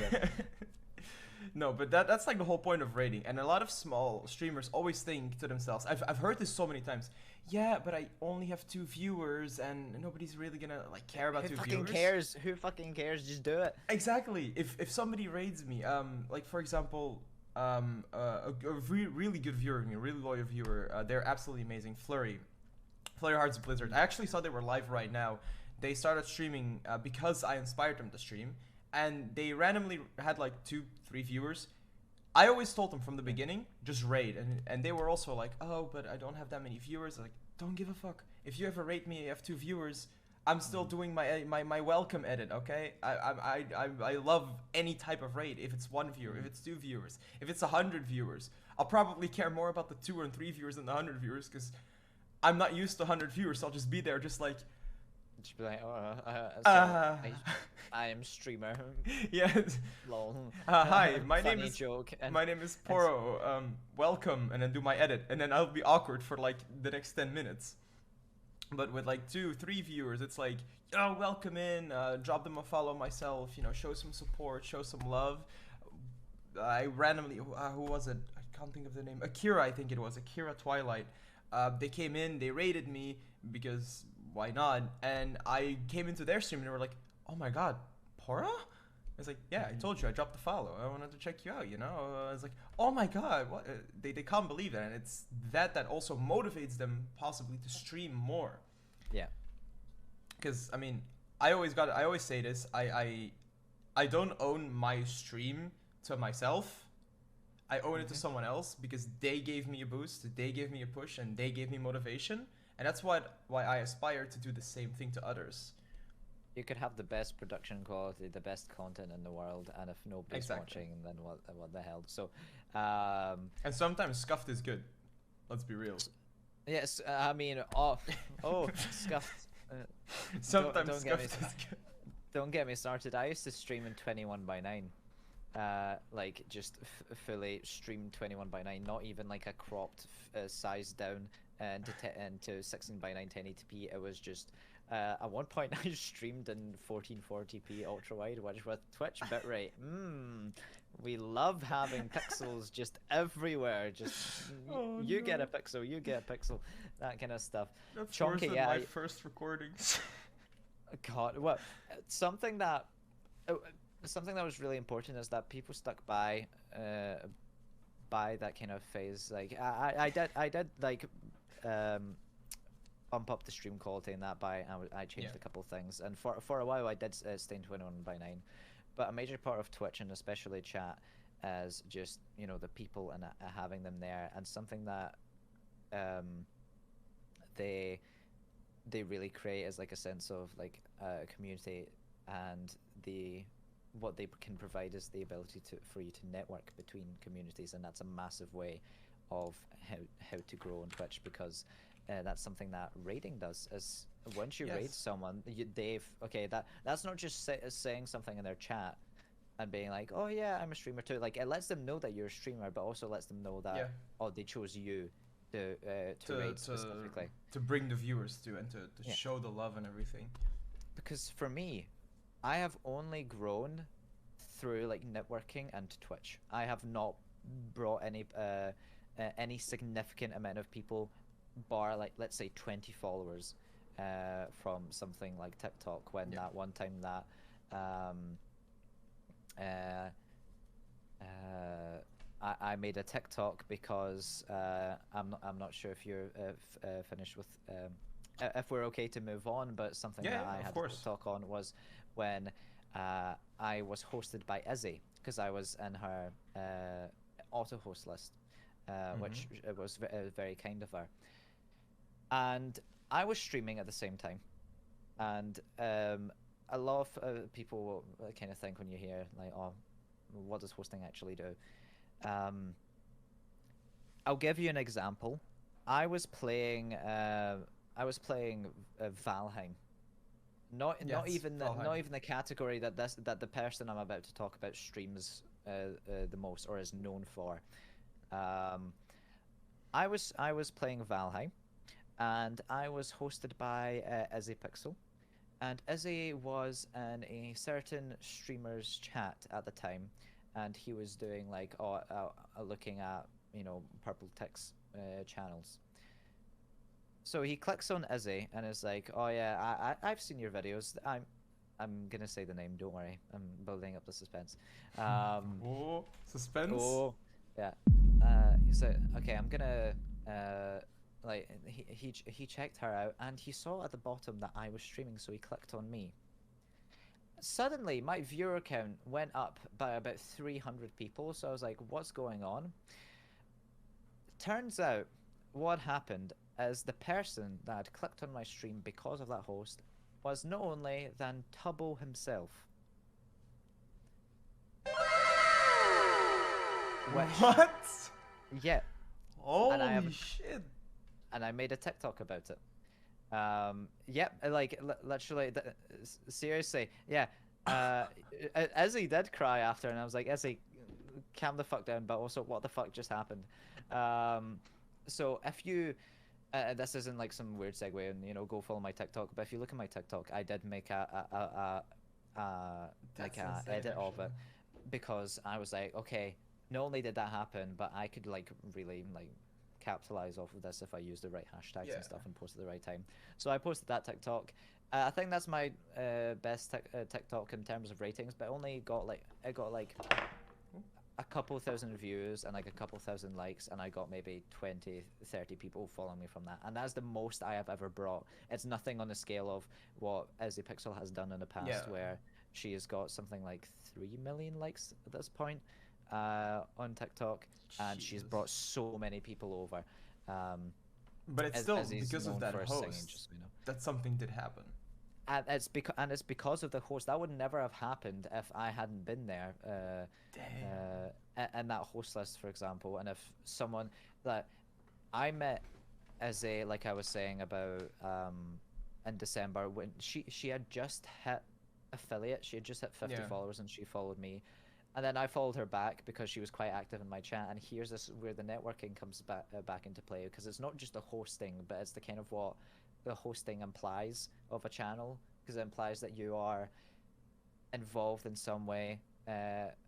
No, but that's like the whole point of raiding. And a lot of small streamers always think to themselves, I've heard this so many times, yeah, but I only have 2 viewers and nobody's really gonna like care about 2 viewers. Who fucking cares? Just do it. Exactly. If somebody raids me, like for example, a really good viewer of me, a really loyal viewer, they're absolutely amazing. Flurry Hearts Blizzard. I actually saw they were live right now. They started streaming because I inspired them to stream, and they randomly had like 2-3 viewers. I always told them from the beginning, just raid, and they were also like, oh, but I don't have that many viewers. Like, don't give a fuck. If you ever rate me, I have 2 viewers. I'm still doing my welcome edit, okay? I love any type of raid. If it's 1 viewer, if it's 2 viewers, if it's 100 viewers, I'll probably care more about the 2 or 3 viewers than the 100 viewers, because I'm not used to 100 viewers. So I'll just be there, just like. Just be like, I am streamer. Yes. Lol. Hi, my name is Porro. Welcome, and then do my edit, and then I'll be awkward for like the next 10 minutes. But with like 2-3 viewers, it's like, oh, welcome in, drop them a follow myself, you know, show some support, show some love. I randomly, who was it? I can't think of the name. Akira, I think it was. Akira Twilight. They came in, they raided me because why not? And I came into their stream and they were like, oh my god, Pora? I was like, yeah, I told you, I dropped the follow. I wanted to check you out, you know? I was like, oh my god, what? They can't believe that. And it's that also motivates them possibly to stream more. Yeah. Because, I mean, I always say this, I don't own my stream to myself. I owe it to someone else because they gave me a boost, they gave me a push, and they gave me motivation. And that's why I aspire to do the same thing to others. You could have the best production quality, the best content in the world, and if nobody's Exactly. watching, then what the hell? So, And sometimes scuffed is good. Let's be real. yes, I mean, scuffed. Sometimes don't get me scuffed is good. Don't get me started. I used to stream in 21:9, like just fully stream 21:9, not even like a cropped size down into 16:9 1080p. It was just at one point I streamed in 1440p ultra wide, which with Twitch bitrate. We love having pixels just everywhere. Just you get a pixel, you get a pixel, that kind of stuff. That's Chunky, worse than my first recordings. God, well, something that was really important is that people stuck by that kind of phase. Like I did like bump up the stream quality and that by I changed a couple things, and for a while I did stay in 21:9, but a major part of Twitch and especially chat is just the people and having them there, and something that they really create is like a sense of like a community, and what they can provide is the ability for you to network between communities, and that's a massive way of how to grow on Twitch, because that's something that raiding does. Is once you raid someone, that's not just saying something in their chat and being like, oh yeah, I'm a streamer too. Like, it lets them know that you're a streamer, but also lets them know that they chose you to raid specifically, to bring the viewers to, and to show the love and everything. Because for me, I have only grown through like networking and Twitch. I have not brought any significant amount of people, bar like let's say 20 followers, from something like TikTok. When that one time that I made a TikTok because I'm not sure if you're finished with if we're okay to move on, but something that I had to talk on was when I was hosted by Izzy, because I was in her auto host list, which was very kind of her, and I was streaming at the same time, and a lot of people will kind of think when you hear like, oh, what does hosting actually do? I'll give you an example. I was playing Valheim. Not even the category that the person I'm about to talk about streams the most or is known for. I was playing Valheim, and I was hosted by Izzy Pixel, and Izzy was in a certain streamer's chat at the time, and he was doing like looking at purple ticks channels. So he clicks on Izzy and is like, oh yeah, I've seen your videos. I'm gonna say the name, don't worry, I'm building up the suspense. Oh, suspense. Oh yeah. He said, okay, I'm gonna like he checked her out, and he saw at the bottom that I was streaming, so he clicked on me. Suddenly my viewer count went up by about 300 people, so I was like, what's going on? Turns out what happened is the person that had clicked on my stream because of that host was no only than Tubbo himself. What? Yeah. Holy shit. And I made a TikTok about it. Yep, like literally, seriously, yeah. Izzy did cry after, and I was like, Izzy, calm the fuck down, but also, what the fuck just happened? So if you, this isn't like some weird segue, and go follow my TikTok, but if you look at my TikTok, I did make a edit of it, because I was like, okay, not only did that happen, but I could like really like capitalize off of this if I used the right hashtags and stuff and posted at the right time. So I posted that TikTok. I think that's my best TikTok in terms of ratings, but it got like a couple thousand views and like a couple thousand likes, and I got maybe 20-30 people following me from that, and that's the most I have ever brought. It's nothing on the scale of what Izzy Pixel has done in the past, where she has got something like 3 million likes at this point. on TikTok, and she's Jesus. brought so many people over. But it's still As he's because of known that for his singing, host just so you know. that something did happen. And it's because of the host. That would never have happened if I hadn't been there. Damn. And that host list, for example, and if someone that I met as a, like I was saying about in December, when she had just hit affiliate, she had just hit 50 Yeah. followers, and she followed me, and then I followed her back because she was quite active in my chat. And here's this where the networking comes back into play, because it's not just the hosting, but it's the kind of what the hosting implies of a channel, because it implies that you are involved in some way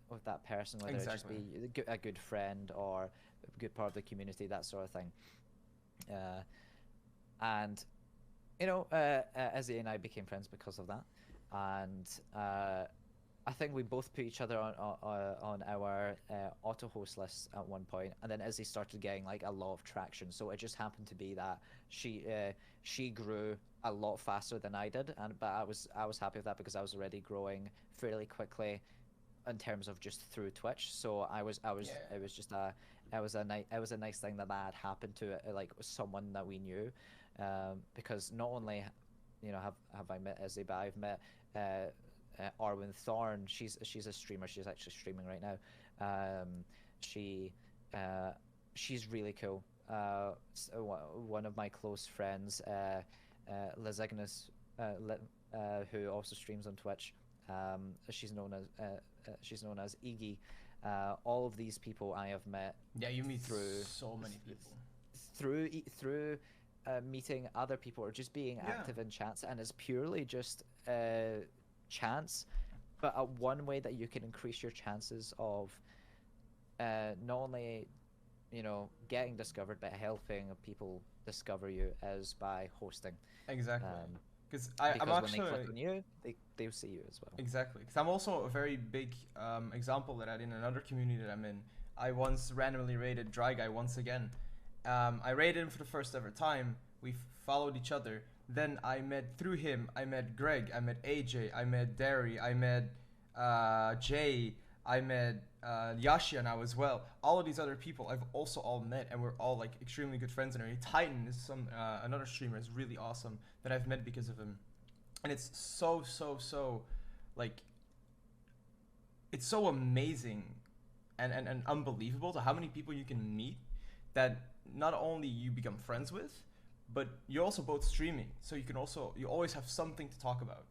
with that person, whether it just Exactly. be a good friend or a good part of the community, that sort of thing. And you know, Izzy and I became friends because of that, and I think we both put each other on our auto host lists at one point, and then Izzy started getting like a lot of traction. So it just happened to be that she grew a lot faster than I did, but I was happy with that because I was already growing fairly quickly in terms of just through Twitch. So Yeah. it was just it was a nice thing that had happened to like someone that we knew, because not only have I met Izzy, but I've met Arwen Thorne. She's a streamer. She's actually streaming right now. She she's really cool. One of my close friends, Liz Ignis, who also streams on Twitch. She's known as Iggy. All of these people I have met Yeah, you meet through so many people. through meeting other people or just being Yeah. active in chats, and it's purely just chance, but one way that you can increase your chances of not only getting discovered, but helping people discover you is by hosting. Exactly. Because I'm Because when they actually click on you, they'll see you as well. exactly. Because I'm also a very big example that in another community that I'm in. I once randomly raided Dry Guy once again. I raided him for the first ever time. We followed each other. Then I met through him. I met Greg. I met AJ. I met Derry. I met Jay. I met Yasha now as well. All of these other people I've also all met, and we're all like extremely good friends. And Titan is another streamer is really awesome that I've met because of him, and it's so like it's so amazing and unbelievable to how many people you can meet that not only you become friends with, but you're also both streaming, so you always have something to talk about.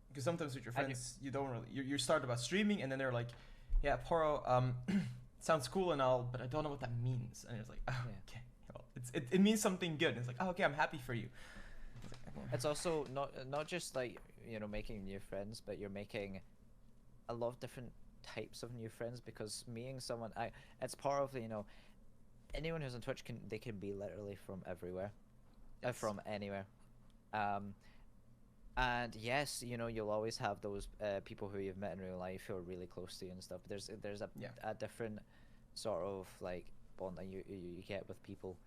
Because sometimes with your friends, you don't really you start about streaming, and then they're like, "Yeah, Poro, sounds cool and all, but I don't know what that means." And it's like, "Oh, Yeah. okay, well, it means something good." And it's like, "Oh, okay, I'm happy for you." It's like, okay. It's also not just like making new friends, but you're making a lot of different types of new friends, because meeting someone, it's part of anyone who's on Twitch can be literally from everywhere, Yes. from anywhere. And yes, you'll always have those people who you've met in real life who are really close to you and stuff. But there's Yeah. a different sort of like bond that you get with people,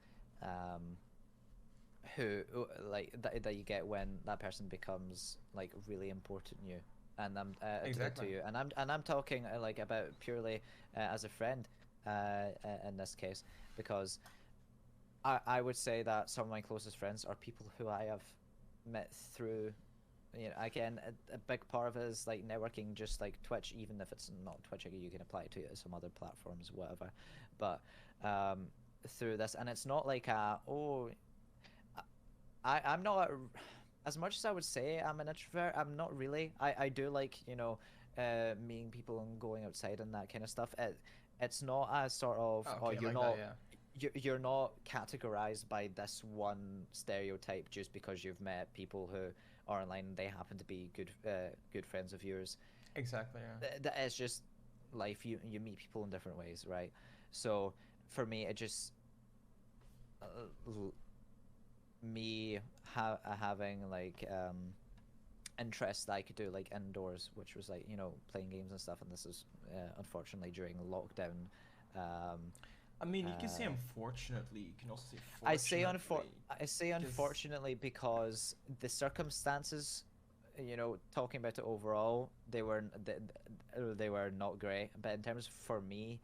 who like that you get when that person becomes like really important to you, and Exactly. to you. And I'm talking like about purely as a friend, in this case, because I would say that some of my closest friends are people who I have met through. Again, a big part of it is like networking, just like Twitch. Even if it's not Twitch, you can apply it to some other platforms, whatever. But through this, and it's not like I'm not as much as I would say I'm an introvert. I'm not really. I do like meeting people and going outside and that kind of stuff. It's not as sort of Okay, you're like not. that, yeah. You're not categorized by this one stereotype just because you've met people who are online and they happen to be good friends of yours. Exactly, yeah. It's just life. You meet people in different ways, right? So for me, it just me having like interests that I could do like indoors, which was like playing games and stuff. And this is unfortunately during lockdown. I mean, you can say unfortunately. You can also say I say fortunately. I say unfortunately because the circumstances you know, talking about it overall, they were not great. But in terms for me,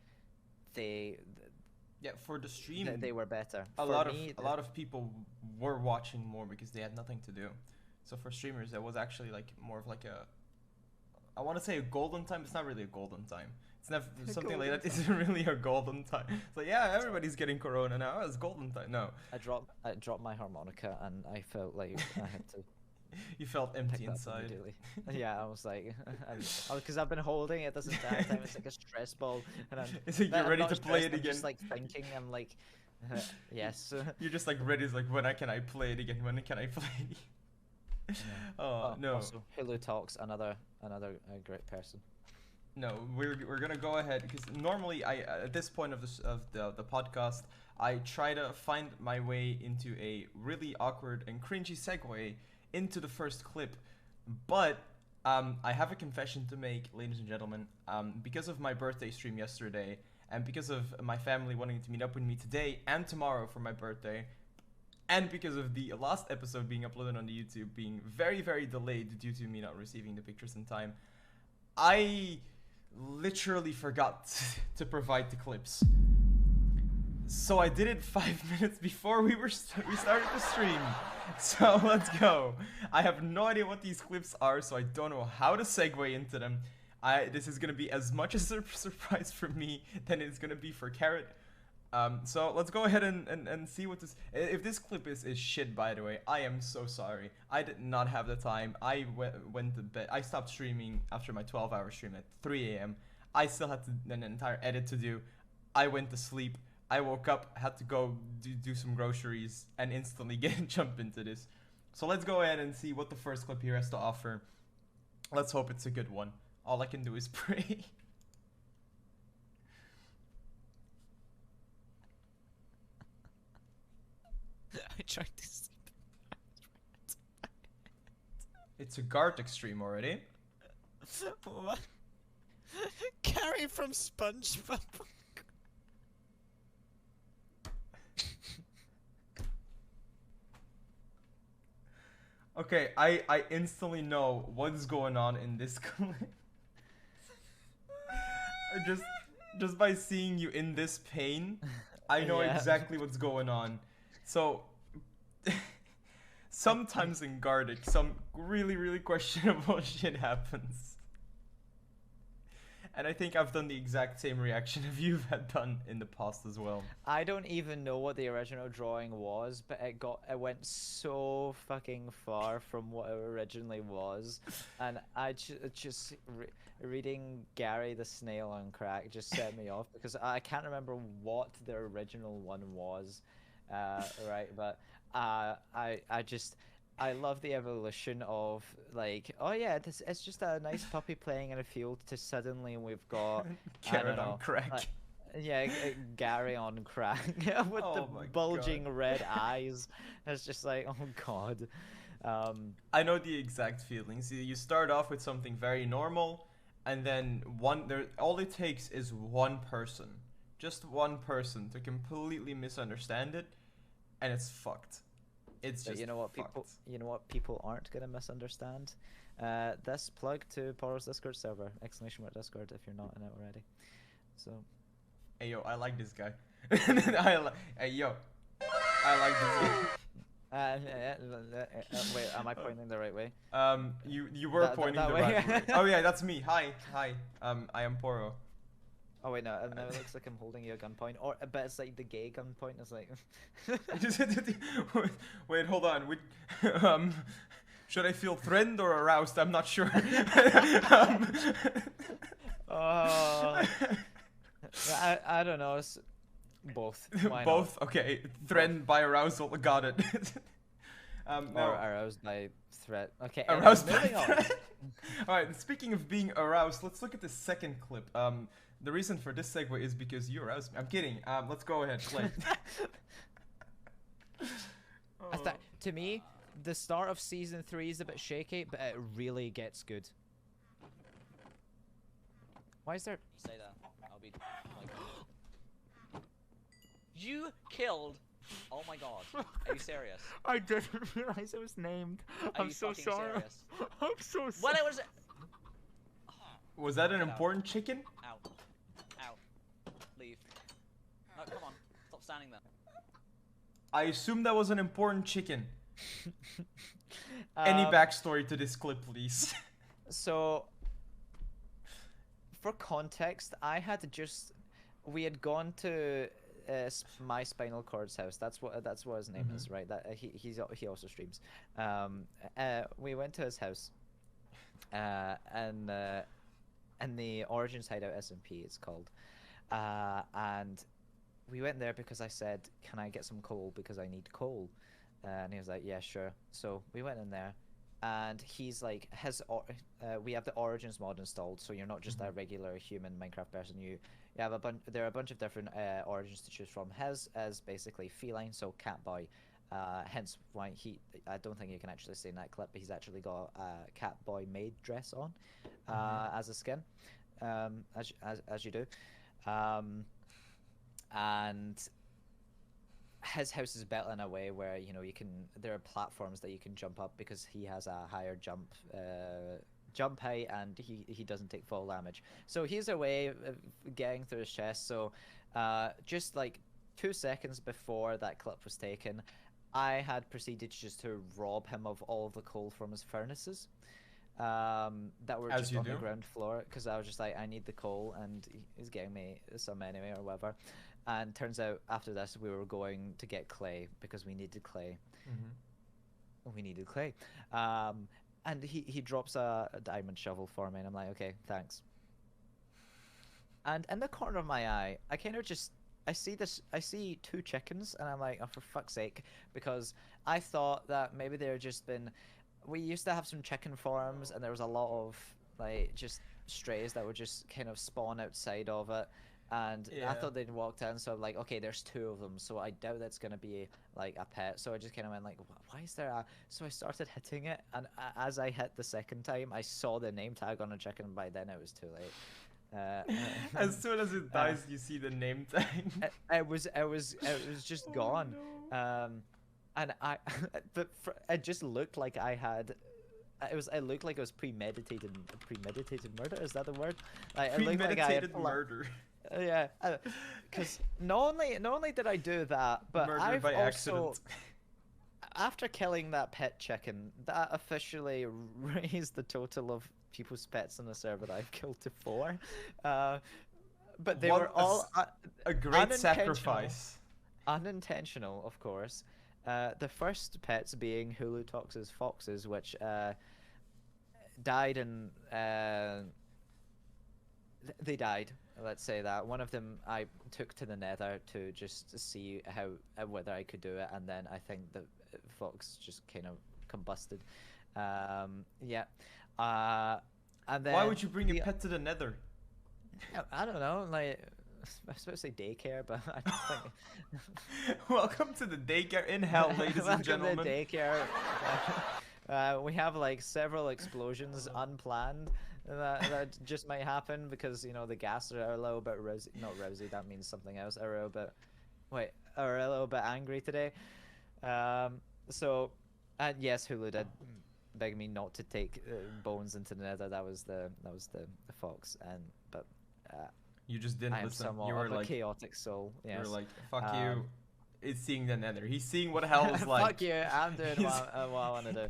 they Yeah, for the stream, they were better. a For lot me, of a lot of people were watching more because they had nothing to do. So for streamers, it was actually like more of like a, I want to say a golden time. It's not really a golden time. It's never something like that. Isn't really a golden time. It's like, yeah, everybody's getting corona now. It's golden time. No, I dropped my harmonica and I felt like I had to you felt pick empty that up inside. immediately. Yeah, I was like, because I've been holding it this entire time. It's like a stress ball, and It's like you're I'm ready not to play stressed, it I'm again. just like thinking, I'm like, yes. You're just like ready. It's like, when can I play it again? When can I play? Oh no. Also, Hulu Talks, another great person. No, we're gonna go ahead because normally I at this point of the podcast I try to find my way into a really awkward and cringy segue into the first clip, but I have a confession to make, ladies and gentlemen. Because of my birthday stream yesterday, and because of my family wanting to meet up with me today and tomorrow for my birthday, and because of the last episode being uploaded on the YouTube being very, very delayed due to me not receiving the pictures in time, I literally forgot to provide the clips. So I did it 5 minutes before we started the stream. So let's go. I have no idea what these clips are, so I don't know how to segue into them. This is gonna be as much a surprise for me than it's gonna be for Carrot. So let's go ahead and see what this. If this clip is shit, by the way, I am so sorry. I did not have the time. I went to bed. I stopped streaming after my 12-hour stream at 3 a.m. I still had an entire edit to do. I went to sleep. I woke up, had to go do some groceries, and instantly jump into this. So let's go ahead and see what the first clip here has to offer. Let's hope it's a good one. All I can do is pray. I tried to sleep. It's a guard extreme already. What? Carrie from SpongeBob. Okay, I instantly know what's going on in this clip. just by seeing you in this pain, I know exactly what's going on. So sometimes in Gardic, some really, really questionable shit happens. And I think I've done the exact same reaction as you've had done in the past as well. I don't even know what the original drawing was, but it went so fucking far from what it originally was, and I just reading Gary the Snail on Crack just set me off because I can't remember what the original one was, right? But I love the evolution of, like, oh yeah, it's just a nice puppy playing in a field to suddenly we've got Carrot on Crack. Yeah, Gary on Crack with the bulging red eyes. It's just like, oh god. I know the exact feelings. You start off with something very normal, and then all it takes is one person, just one person, to completely misunderstand it, and it's fucked. It's just you know what people aren't gonna misunderstand. This plug to Porro's Discord server, ! Discord, if you're not in it already. So. Hey yo, I like this guy. Hey yo, I like this guy. Wait, am I pointing the right way? You were pointing the right way. Oh yeah, that's me. Hi. Iamporro. Oh wait, no, it looks like I'm holding you a gunpoint, but it's like the gay gunpoint. It's like. Wait, hold on. Should I feel threatened or aroused? I'm not sure. I don't know. It's both. Why both? not? Okay. Threatened by arousal. Got it. Or aroused by threat. Okay. Aroused by moving on. threat. All right. Speaking of being aroused, let's look at the second clip. The reason for this segue is because you aroused me. I'm kidding. Let's go ahead. Play. To me, the start of season 3 is a bit shaky, but it really gets good. Why is there? Say that. I'll be like. You killed Oh my god. Are you serious? I didn't realize it was named. Are you fucking serious? I'm so sorry. Well, it was. Was that an Get out. important chicken? Out. Out. Leave. No, come on. Stop standing there. I assume that was an important chicken. Any backstory to this clip, please? So, for context, we had gone to my spinal cord's house. That's what his name is, right? That he also streams. We went to his house, and the Origins Hideout SMP it's called, and we went there because I said, "Can I get some coal? Because I need coal." And he was like, "Yeah, sure." So we went in there, and he's like, we have the Origins mod installed, so you're not just a regular human Minecraft person. You have there are a bunch of different Origins to choose from. His is basically feline, so cat boy. Hence why I don't think you can actually see in that clip, but he's actually got a cat boy maid dress on as a skin, as you do. And his house is built in a way where there are platforms that you can jump up because he has a higher jump height, and he doesn't take fall damage. So he's a way of getting through his chest. So just like 2 seconds before that clip was taken, I had proceeded just to rob him of all of the coal from his furnaces that were just on the ground floor, because I was just like, I need the coal, and he's getting me some anyway or whatever. And turns out after this we were going to get clay because we needed clay. We needed clay. And he drops a diamond shovel for me, and I'm like, okay, thanks. And in the corner of my eye, I kind of just I see 2 chickens, and I'm like, oh, for fuck's sake, because I thought that maybe they're just been. We used to have some chicken farms, and there was a lot of like just strays that would just kind of spawn outside of it. And I thought they'd walked in, so I'm like, okay, there's 2 of them, so I doubt that's gonna be like a pet. So I just kind of went like, why is there a? So I started hitting it, and as I hit the second time, I saw the name tag on a chicken. By then, it was too late. As soon as it dies, you see the name tag. It was just gone. No. And it just looked like I had. It looked like it was premeditated murder. Is that the word? Like, premeditated murder. Yeah, because not only did I do that, but Murdered by accident. After killing that pet chicken, that officially raised the total of people's pets on the server that I've killed to 4. But they were all a great sacrifice. Unintentional, of course. The first pets being Hulutox's foxes, which died in. They died. Let's say that. One of them I took to the Nether to just see whether I could do it, and then I think the fox just kind of combusted. Yeah. And then why would you bring your pet to the Nether? I don't know. Like, I was supposed to say daycare, but I don't think. Welcome to the daycare in hell, ladies and gentlemen. Welcome to daycare. We have like several explosions unplanned that just might happen because the gas are a little bit rosy. Not rosy. That means something else. Are a little bit angry today. So, and yes, Hulu did beg me not to take bones into the Nether. That was the fox, but. You just didn't listen. You were like a chaotic soul. Yes. You were like, fuck you. It's seeing the Nether. He's seeing what hell is like. Fuck you. I'm doing what I want to do.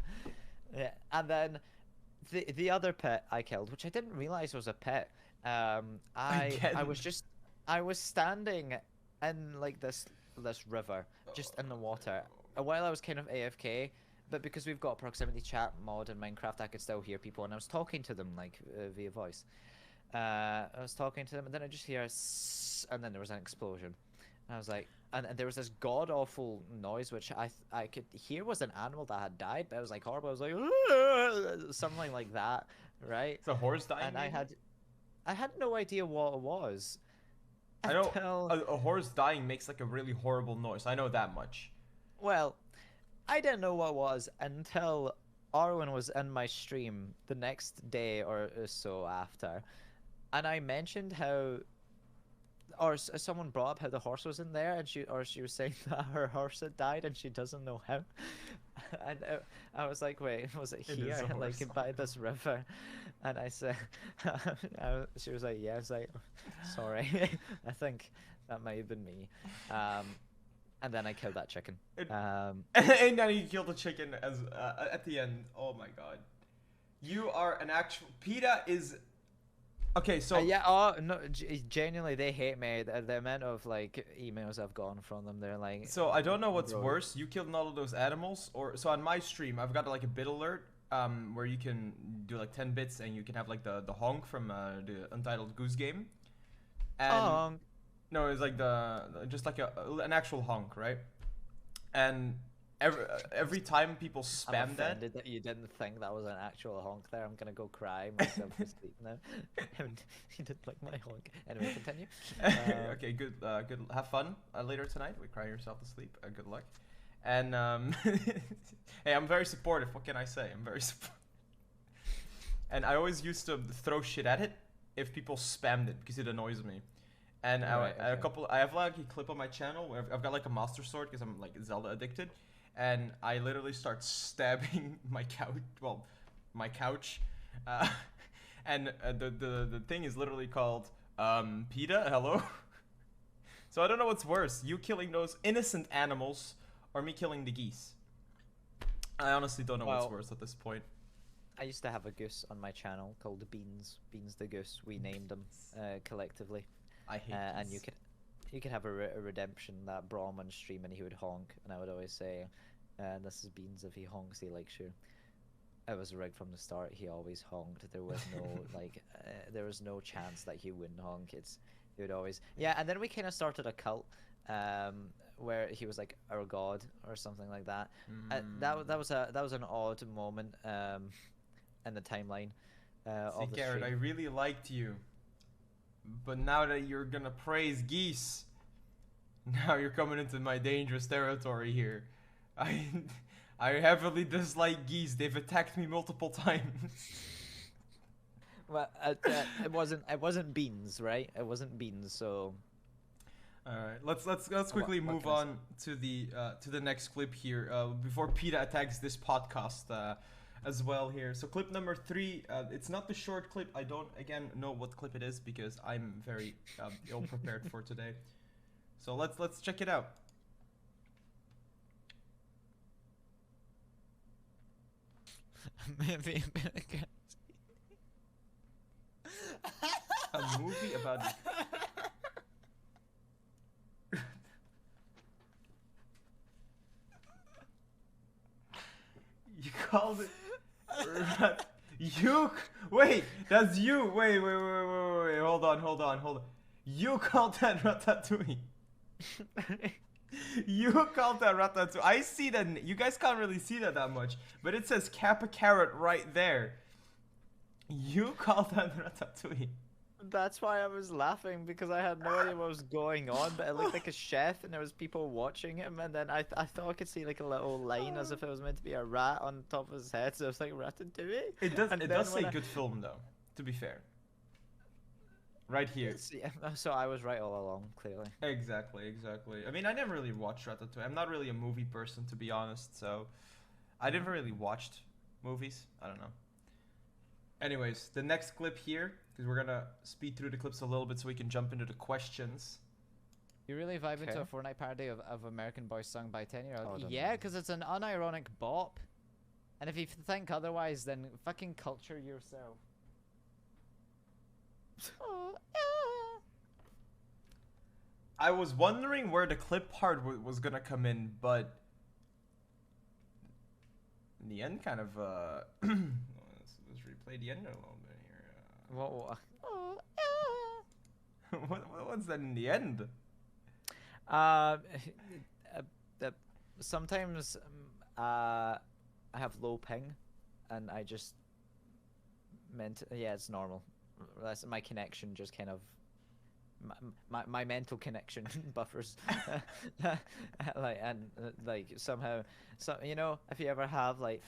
Yeah. And then the other pet I killed, which I didn't realize was a pet. I was standing in like this river, just in the water, while I was kind of AFK. But because we've got proximity chat mod in Minecraft, I could still hear people, and I was talking to them like via voice. I was talking to them, and then I just hear and then there was an explosion. And I was like, and there was this god awful noise which I could hear was an animal that had died, but it was like horrible. I was like something like that, right? It's a horse dying. And I had no idea what it was. I know a horse dying makes like a really horrible noise. I know that much. Well, I didn't know what it was until Arwen was in my stream the next day or so after. And I mentioned how someone brought up how the horse was in there, and she was saying that her horse had died and she doesn't know how. And I was like, wait, was it It here, is a like horse. by this river? And I said, she was like, yeah. I was like, sorry, I think that might have been me. And then I killed that chicken. And then you killed the chicken as at the end. Oh my god, you are an actual PETA is. Okay, so Yeah, oh no, genuinely they hate me. The amount of like emails I've gotten from them, they're like. so I don't know what's Bro. worse. You killed all of those animals, or so on my stream I've got like a bit alert, where you can do like 10 bits and you can have like the honk from the Untitled Goose Game. And no, it's like just like an actual honk, right? And every time people I'm spam that. offended that you didn't think that was an actual honk there. I'm gonna go cry myself to sleep now. You didn't like my honk. Anyway, continue. Okay, good. Good. Have fun later tonight. We cry yourself to sleep. Good luck. And hey, I'm very supportive. What can I say? I'm very supportive. And I always used to throw shit at it if people spammed it because it annoys me. And Right, I have like a clip on my channel where I've got like a master sword because I'm like Zelda addicted, and I literally start stabbing my couch. Well, my couch, and the thing is literally called PETA. Hello. So I don't know what's worse, you killing those innocent animals or me killing the geese. I honestly don't know what's Well, worse at this point. I used to have a goose on my channel called Beans. Beans the goose. We named him collectively. I hate And geese. you could have a redemption that brought him on stream and he would honk, and I would always say, "This is Beans. If he honks, he likes you." It was rigged from the start. He always honked. There was no there was no chance that he wouldn't honk. He would always, yeah. And then we kind of started a cult, where he was like our god or something like that. That was an odd moment in the timeline of the Carrot, I stream. really liked you. But now that you're gonna praise geese, now you're coming into my dangerous territory here. I heavily dislike geese. They've attacked me multiple times. Well, it wasn't Beans, right? It wasn't Beans, so. All right, let's quickly what move can I say? on to the next clip here before PETA attacks this podcast as well here. So clip number 3, it's not the short clip. I don't again know what clip it is because I'm very ill prepared for today. So let's check it out. Maybe. A movie about. You called it. You wait, that's you. Wait. Hold on. You called that ratatouille. You called that ratatouille. I see that. You guys can't really see that much, but it says kapaCarrot right there. You called that ratatouille. That's why I was laughing, because I had no idea what was going on, but it looked like a chef and there was people watching him, and then I thought I could see like a little line as if it was meant to be a rat on top of his head, so it was like ratatouille. It does. And It then does say when I- good film though. To be fair. Right here. Yeah, so I was right all along, clearly. Exactly. I mean, I never really watched Ratatouille. I'm not really a movie person, to be honest, so I never really watched movies. I don't know. Anyways, the next clip here, because we're gonna speed through the clips a little bit so we can jump into the questions. You really vibe into a Okay. Fortnite parody of American Boy sung by 10-year-old? Oh, I don't Yeah, know. because it's an unironic bop. And if you think otherwise, then fucking culture yourself. I was wondering where the clip part was gonna come in, but in the end, kind of. Let's replay the end a little bit here. What? What's that in the end? Uh, sometimes I have low ping, and I just it's normal. That's my connection, just kind of my mental connection buffers, like somehow, if you ever have like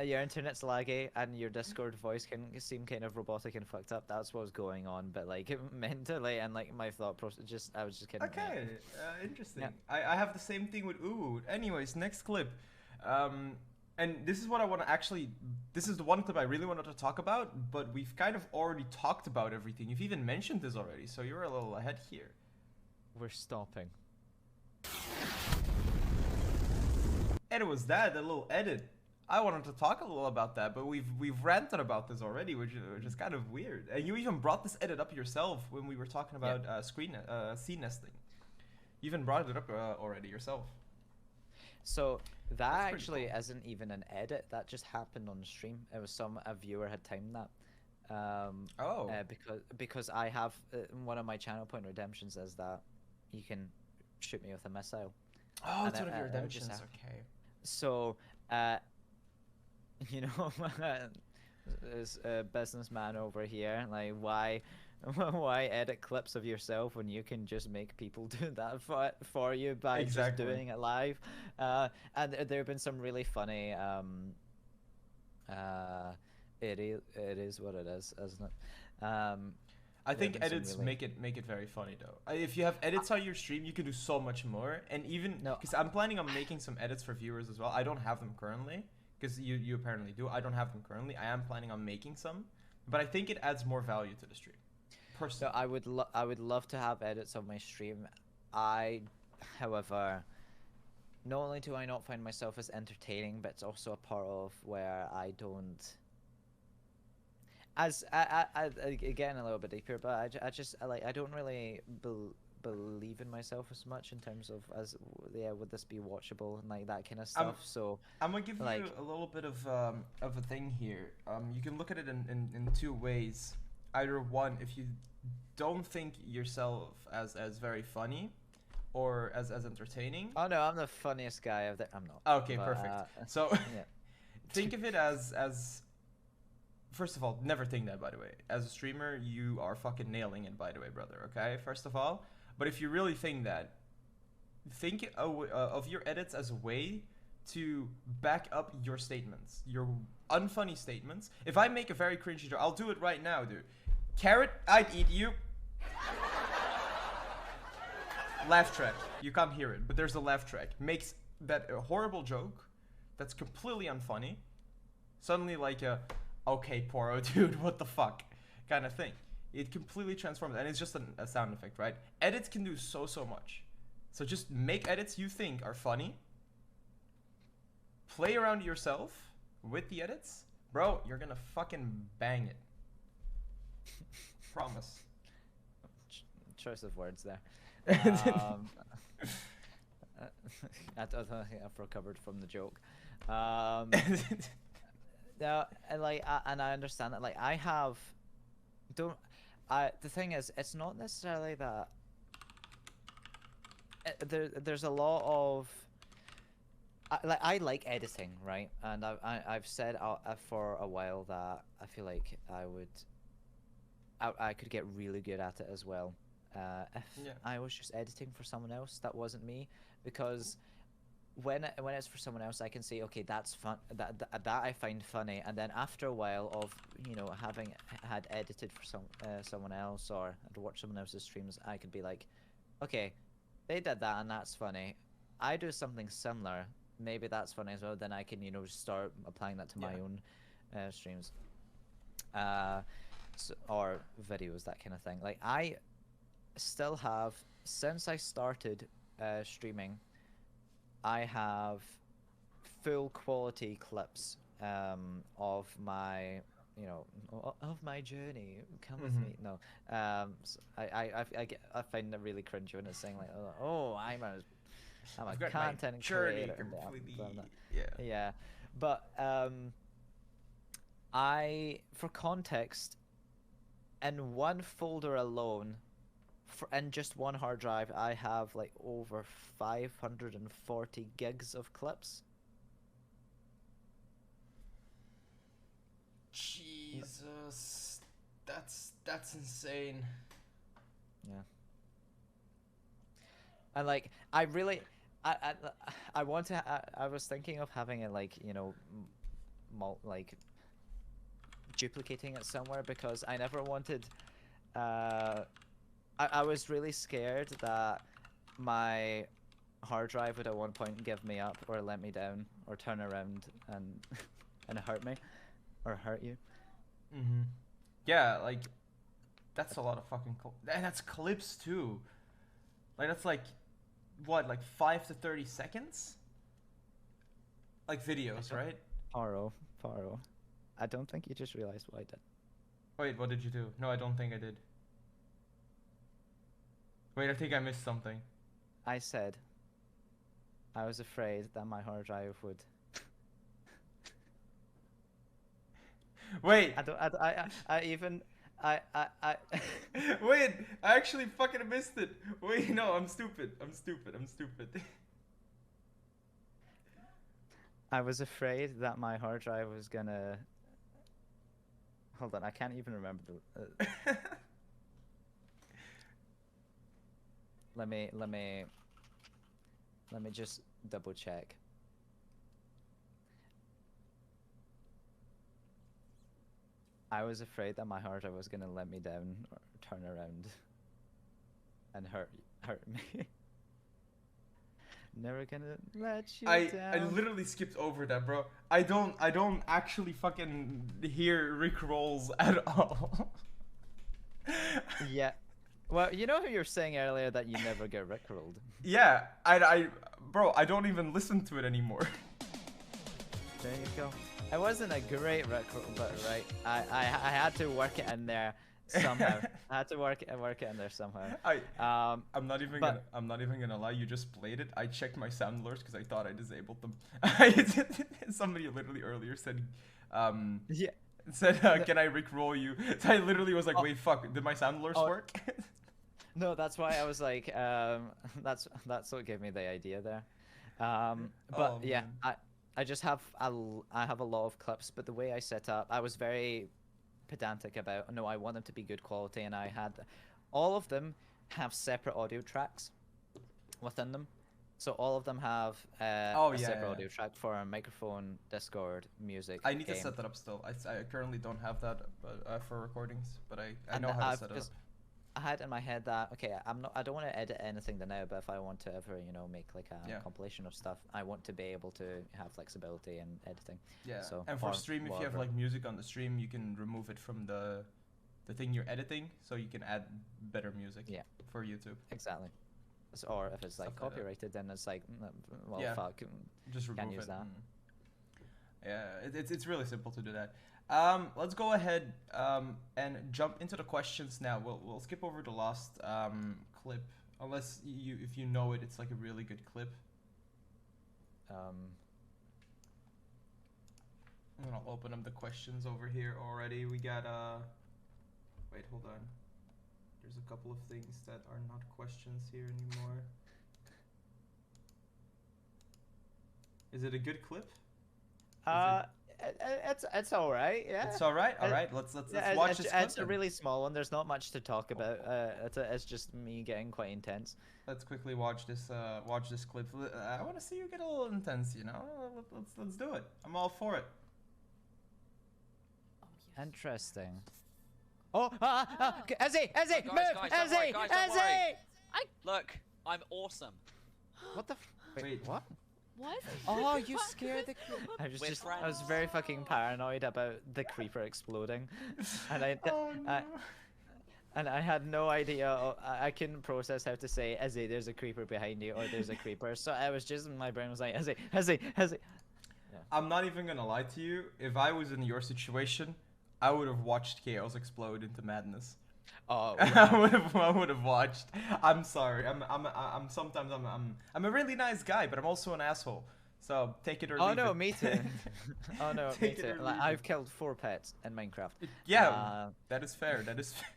your internet's laggy and your Discord voice can seem kind of robotic and fucked up. That's what's going on. But like mentally and like my thought process, I was just kidding. Okay, interesting. Yeah. I have the same thing with ooh. Anyways, next clip. And this is what I want to actually. This is the one clip I really wanted to talk about, but we've kind of already talked about everything. You've even mentioned this already, so you're a little ahead here. We're stopping. And it was that little edit. I wanted to talk a little about that, but we've ranted about this already, which is kind of weird. And you even brought this edit up yourself when we were talking about seed nesting. You even brought it up already yourself. So that That's actually pretty cool. isn't even an edit. That just happened on stream. It was a viewer had timed that. Oh. Because I have one of my channel point redemptions is that you can shoot me with a missile. Oh, it's and one of your it just redemptions. happened. Okay. So, you know, this businessman over here, like, why edit clips of yourself when you can just make people do that for you by Exactly. just doing it live? And there have been some really funny. It is what it is, isn't it? I think been some edits really- make it very funny though. If you have edits on your stream, you can do so much more. And even No. because I'm planning on making some edits for viewers as well. I don't have them currently because you apparently do. I don't have them currently. I am planning on making some, but I think it adds more value to the stream. So Personally. I would love to have edits on my stream. However, not only do I not find myself as entertaining, but it's also a part of where I don't. As I again a little bit deeper, but I don't really believe in myself as much in terms of would this be watchable and like that kind of stuff. So I'm gonna give you like- a little bit of a thing here. You can look at it in two ways. Either one, if you don't think yourself as very funny, or as entertaining. oh no, I'm the funniest guy of the. I'm not. Okay, but, perfect. So yeah. think of it as first of all, never think that, by the way. As a streamer, you are fucking nailing it, by the way, brother, okay? First of all. But if you really think that, think of your edits as a way to back up your statements, your unfunny statements. If I make a very cringy joke, I'll do it right now, dude. Carrot, I'd eat you. Laugh track. You can't hear it, but there's a laugh track. Makes that a horrible joke that's completely unfunny. Suddenly like a, okay, Poro, dude, what the fuck? Kind of thing. It completely transforms, and it's just a sound effect, right? Edits can do so much. So just make edits you think are funny. Play around yourself with the edits. Bro, you're gonna fucking bang it. Promise. Choice of words there. I don't think I've recovered from the joke. No, and I understand that. Like I have, the thing is, it's not necessarily that. There's a lot of. I like editing, right? And I've said for a while that I feel like I could get really good at it as well. If I was just editing for someone else that wasn't me, because when it's for someone else, I can say, okay, that's fun, that I find funny, and then after a while of having had edited for someone else or had watched someone else's streams, I could be like, okay, they did that and that's funny. I do something similar, maybe that's funny as well. Then I can start applying that to my own streams, or videos, that kind of thing. Like I still have, since I started streaming, I have full quality clips of my of my journey. Come with me. No, so I find it really cringy when it's saying like, oh, I'm a content creator. Completely, yeah, but for context, in one folder alone, in just one hard drive, I have like over 540 gigs of clips. Jesus, that's insane. Yeah. And like, I really, I want to. I was thinking of having it like like duplicating it somewhere, because I never wanted. I was really scared that my hard drive would at one point give me up or let me down or turn around and and hurt me or hurt you. Mm-hmm. Yeah, like that's a lot of fucking and that's clips too. Like that's like what, like 5 to 30 seconds? Like videos, right? Paro. I don't think you just realized what I did. Wait, what did you do? No, I don't think I did. Wait, I think I missed something. I said I was afraid that my hard drive would. Wait. I Wait, I actually fucking missed it. Wait, no, I'm stupid. I was afraid that my hard drive was gonna. Hold on, I can't even remember the. Let me just double check. I was afraid that my hard drive was gonna let me down or turn around and hurt me. Never gonna let you down. I literally skipped over that, bro. I don't actually fucking hear Rick rolls at all. Yeah. Well, you know how you were saying earlier that you never get rickrolled? Yeah, bro, I don't even listen to it anymore. There you go. It wasn't a great rickroll, but right, I had to work it in there somehow. I had to work it in there somehow. I'm not even gonna lie. You just played it. I checked my sound alerts because I thought I disabled them. Somebody literally earlier said, yeah. Said, can I rickroll you? So I literally was like, wait, fuck, did my sound alerts work? No, that's why I was like, that's what gave me the idea there. But yeah, I just have I have a lot of clips, but the way I set up, I was very pedantic about. No, I want them to be good quality, and I had all of them have separate audio tracks within them. So all of them have a separate audio track for a microphone, Discord, music. I need game. to set that up still. I currently don't have that, but for recordings, but I know how to set it up. I had in my head that I don't want to edit anything now, but if I want to ever make like a compilation of stuff, I want to be able to have flexibility in editing. Yeah. So, and for stream, if you have like music on the stream, you can remove it from the thing you're editing, so you can add better music. Yeah. For YouTube. Exactly. Or if it's like copyrighted, then it's like, well, fuck. Just remove use it. that. Yeah, it's really simple to do that. Let's go ahead and jump into the questions now. We'll skip over the last clip, unless if you know it, it's like a really good clip. I'm gonna open up the questions over here already. We got wait, hold on. There's a couple of things that are not questions here anymore. Is it a good clip? It's all right. Yeah. It's all right. All right. Let's watch this clip. It's a really small one. There's not much to talk about. It's just me getting quite intense. Let's quickly watch this clip. I want to see you get a little intense. You know. Let's do it. I'm all for it. Interesting. Oh, Ezzy, move, guys, Ezzy, don't Ezzy! worry. Look, I'm awesome. What the? Wait, what? What? Oh, you scared the creeper. I was very fucking paranoid about the creeper exploding, and I had no idea. I couldn't process how to say, Ezzy, there's a creeper behind you, or there's a creeper. So I was just, my brain was like, Ezzy. Yeah. I'm not even gonna lie to you. If I was in your situation, I would have watched chaos explode into madness. Oh, I would have watched. I'm sorry. Sometimes I'm a really nice guy, but I'm also an asshole. So take it or leave it. Oh no, me too. Oh no, me too. Like, I've killed 4 pets in Minecraft. Yeah, that is fair. That is fair.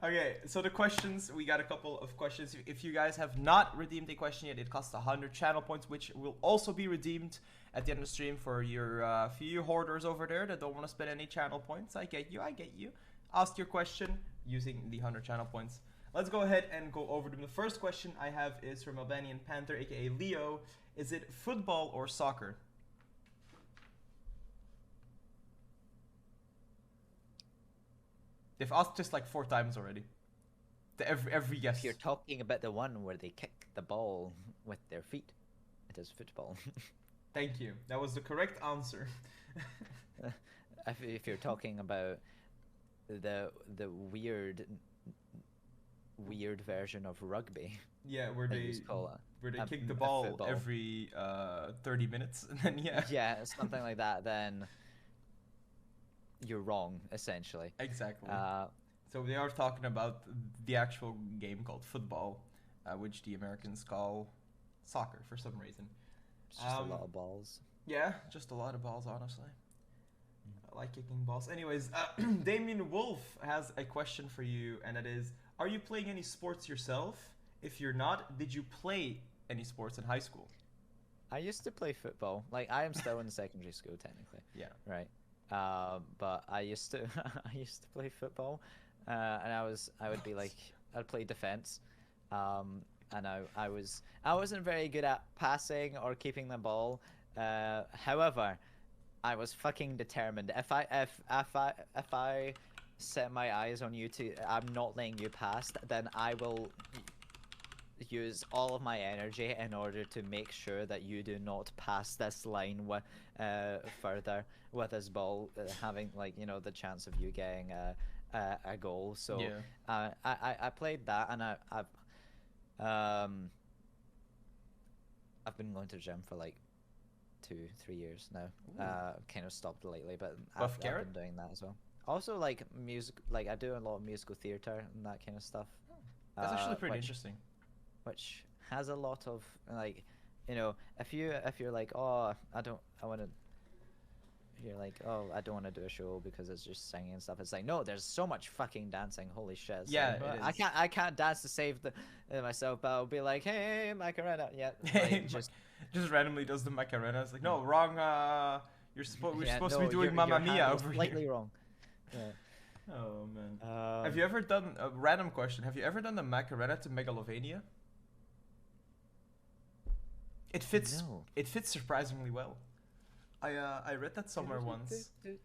Okay, so the questions, we got a couple of questions. If you guys have not redeemed a question yet, it costs 100 channel points, which will also be redeemed at the end of the stream for your few hoarders over there that don't want to spend any channel points. I get you. Ask your question using the 100 channel points. Let's go ahead and go over them. The first question I have is from Albanian Panther, aka Leo. Is it football or soccer? They've asked just like 4 times already. Every guest. If you're talking about the one where they kick the ball with their feet, it is football. Thank you. That was the correct answer. If you're talking about the weird version of rugby, Yeah, where I they used to call it kick the a ball football. every 30 minutes, and then yeah. yeah, something like that, then you're wrong, essentially. Exactly. So they are talking about the actual game called football, which the Americans call soccer for some reason. It's just a lot of balls. Yeah, just a lot of balls, honestly. I like kicking balls. Anyways, Damien Wolf has a question for you, and it is, are you playing any sports yourself? If you're not, did you play any sports in high school? I used to play football. Like, I am still in secondary school, technically. Yeah. Right. But I used to play football, and I would be like, I'd play defense, and I wasn't very good at passing or keeping the ball. However, I was fucking determined. If I set my eyes on you I'm not letting you pass, then I will use all of my energy in order to make sure that you do not pass this line further with this ball, having like, you know, the chance of you getting a goal. So yeah. I played that, and I've been going to the gym for like 2-3 years now. Kind of stopped lately, but I've been doing that as well. Also, like music, like I do a lot of musical theater and that kind of stuff. That's actually pretty interesting. Which has a lot of, like, you know, if you're like, oh, I don't want to do a show because it's just singing and stuff. It's like, no, there's so much fucking dancing. Holy shit. It's yeah, like, I can't dance to save myself, but I'll be like, hey, Macarena. Yeah. Like, just randomly does the Macarena. It's like, no, wrong. We're supposed to be doing your Mamma hand Mia is over slightly here. wrong. Yeah. Oh man. Have you ever done a random question? Have you ever done the Macarena to Megalovania? It fits. No. It fits surprisingly well. I read that somewhere once. It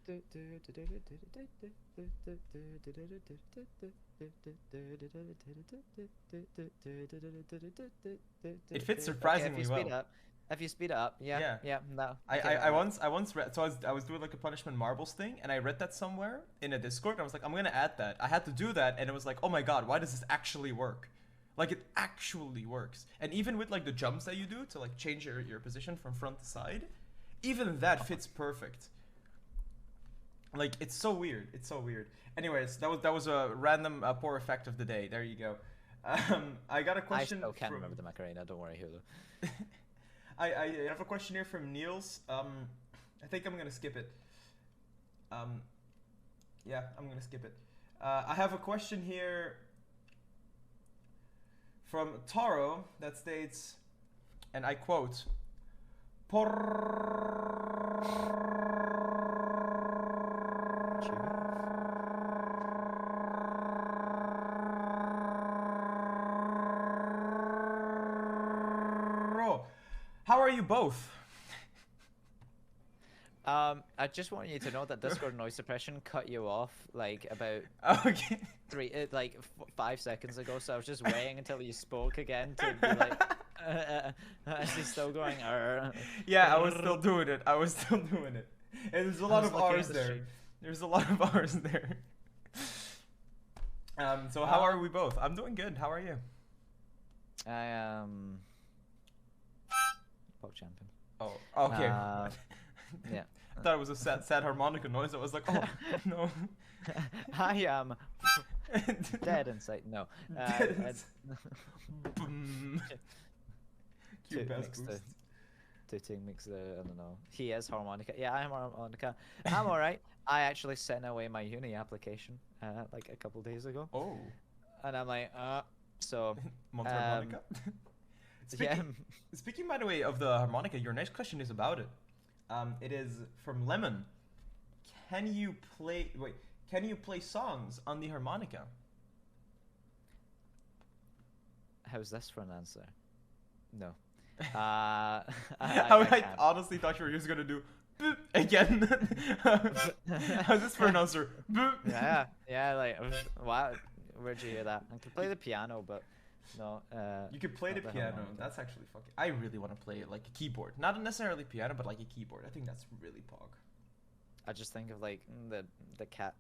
fits surprisingly well. If you speed it up, yeah, no. I once read, so I was doing like a punishment marbles thing, and I read that somewhere in a Discord, and I was like, I'm gonna add that. I had to do that, and it was like, oh my god, why does this actually work? Like, it actually works. And even with like the jumps that you do to like change your position from front to side, even that fits perfect. Like, it's so weird. It's so weird. Anyways, that was a random poor effect of the day. There you go. I got a question. I still can't remember the Macarena. Don't worry, Hulu. I have a question here from Niels. I think I'm gonna skip it. Yeah, I'm gonna skip it. I have a question here from Taro that states, and I quote, how are you both? I just want you to know that Discord noise suppression cut you off like about okay. 5 seconds ago, so I was just waiting until you spoke again to be like, is he still going? Yeah, I was still doing it. And there's a lot of R's there. There's a lot of R's there. So how are we both? I'm doing good. How are you? I am pop champion. Oh, okay. Yeah. I thought it was a sad harmonica noise. I was like, oh no. I am dead inside. No. Cute bass boost. To mix the, I don't know. He is harmonica. Yeah, I am harmonica. I'm alright. I actually sent away my uni application like a couple days ago. Oh. And I'm like, so. Harmonica. Speaking, by the way, of the harmonica, your next question is about it. It is from Lemon. Can you play songs on the harmonica? How's this for an answer? No. I honestly thought you were just gonna do Boop. Again. How's this for an answer? Boop. Yeah, like, wow, where'd you hear that? I could play the piano, but no. You could play the not piano. harmonica. That's actually fucking. I really want to play it like a keyboard, not necessarily piano, but like a keyboard. I think that's really pog. I just think of like the cat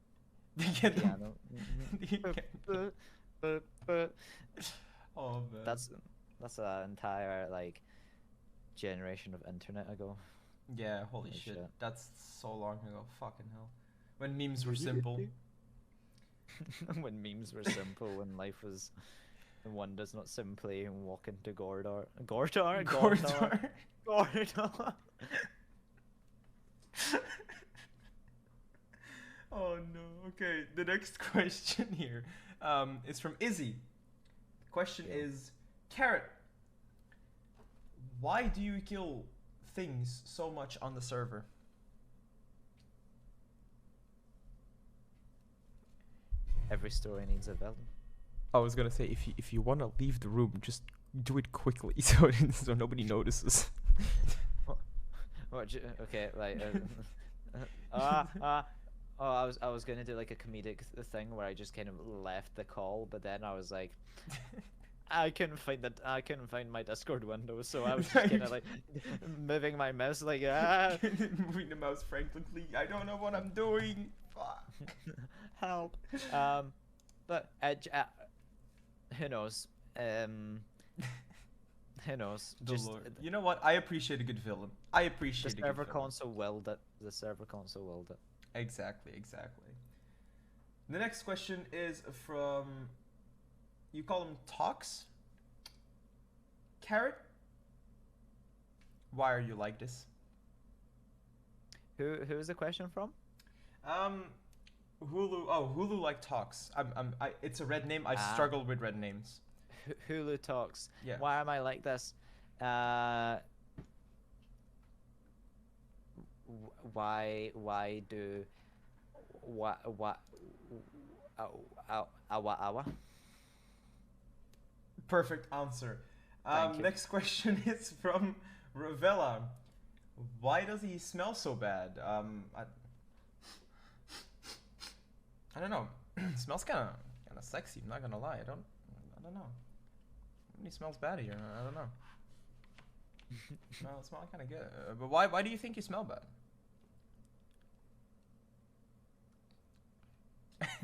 Get the- piano. Oh man. That's an entire like generation of internet ago. Yeah, holy Holy shit. shit. That's so long ago. Fucking hell. When memes were simple. When memes were simple, when life was, and one does not simply walk into Gordor. Gordor? Gordor. Gordor. Oh no. Okay, the next question here is from Izzy. The question Yeah. is, Carrot, why do you kill things so much on the server? Every story needs a villain. I was gonna say if you want to leave the room, just do it quickly so nobody notices. Okay, like, I was gonna do like a comedic thing where I just kind of left the call, but then I was like, I couldn't find my Discord window, so I was just kind of like moving my mouse like Moving the mouse frantically. I don't know what I'm doing. Fuck. help. But who knows? Who knows? The Just Lord. You know what? I appreciate a good villain. I appreciate the a good server villain. console willed it. The server console willed it. Exactly. The next question is from, you call him Tox? Carrot? Why are you like this? Who is the question from? Hulu. Oh, Hulu like Tox. It's a red name. I Ah. struggle with red names. Hulu talks. Yeah. Why am I like this? Why do what awa? Perfect answer. Thank you. Next question is from Ravella. Why does he smell so bad? I don't know. It smells kind of sexy. I'm not gonna lie. I don't know. He smells bad here. I don't know. No, it smells kind of good. But why do you think you smell bad?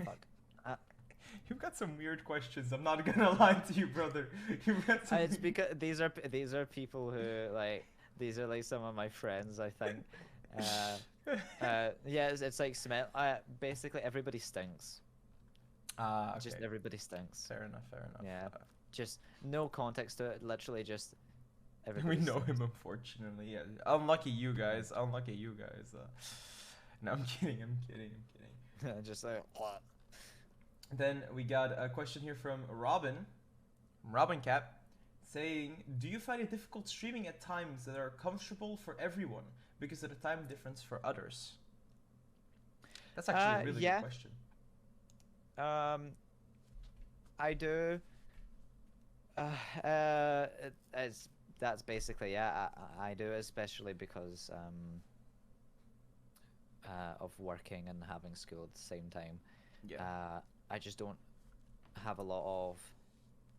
Fuck. You've got some weird questions. I'm not gonna lie to you, brother. You've got some. It's because these are people who like these are like some of my friends, I think. Yeah, it's like smell. Basically everybody stinks. Okay. Just everybody stinks. Fair enough. Yeah. Just no context to it. Literally just We everybody. know him, stinks. unfortunately. Yeah. Unlucky you guys. No, I'm kidding. Just like. Then we got a question here from Robin Cap, saying, do you find it difficult streaming at times that are comfortable for everyone because of the time difference for others? That's actually a really yeah. good question. I do. That's basically yeah. I do, especially because of working and having school at the same time. Yeah. I just don't have a lot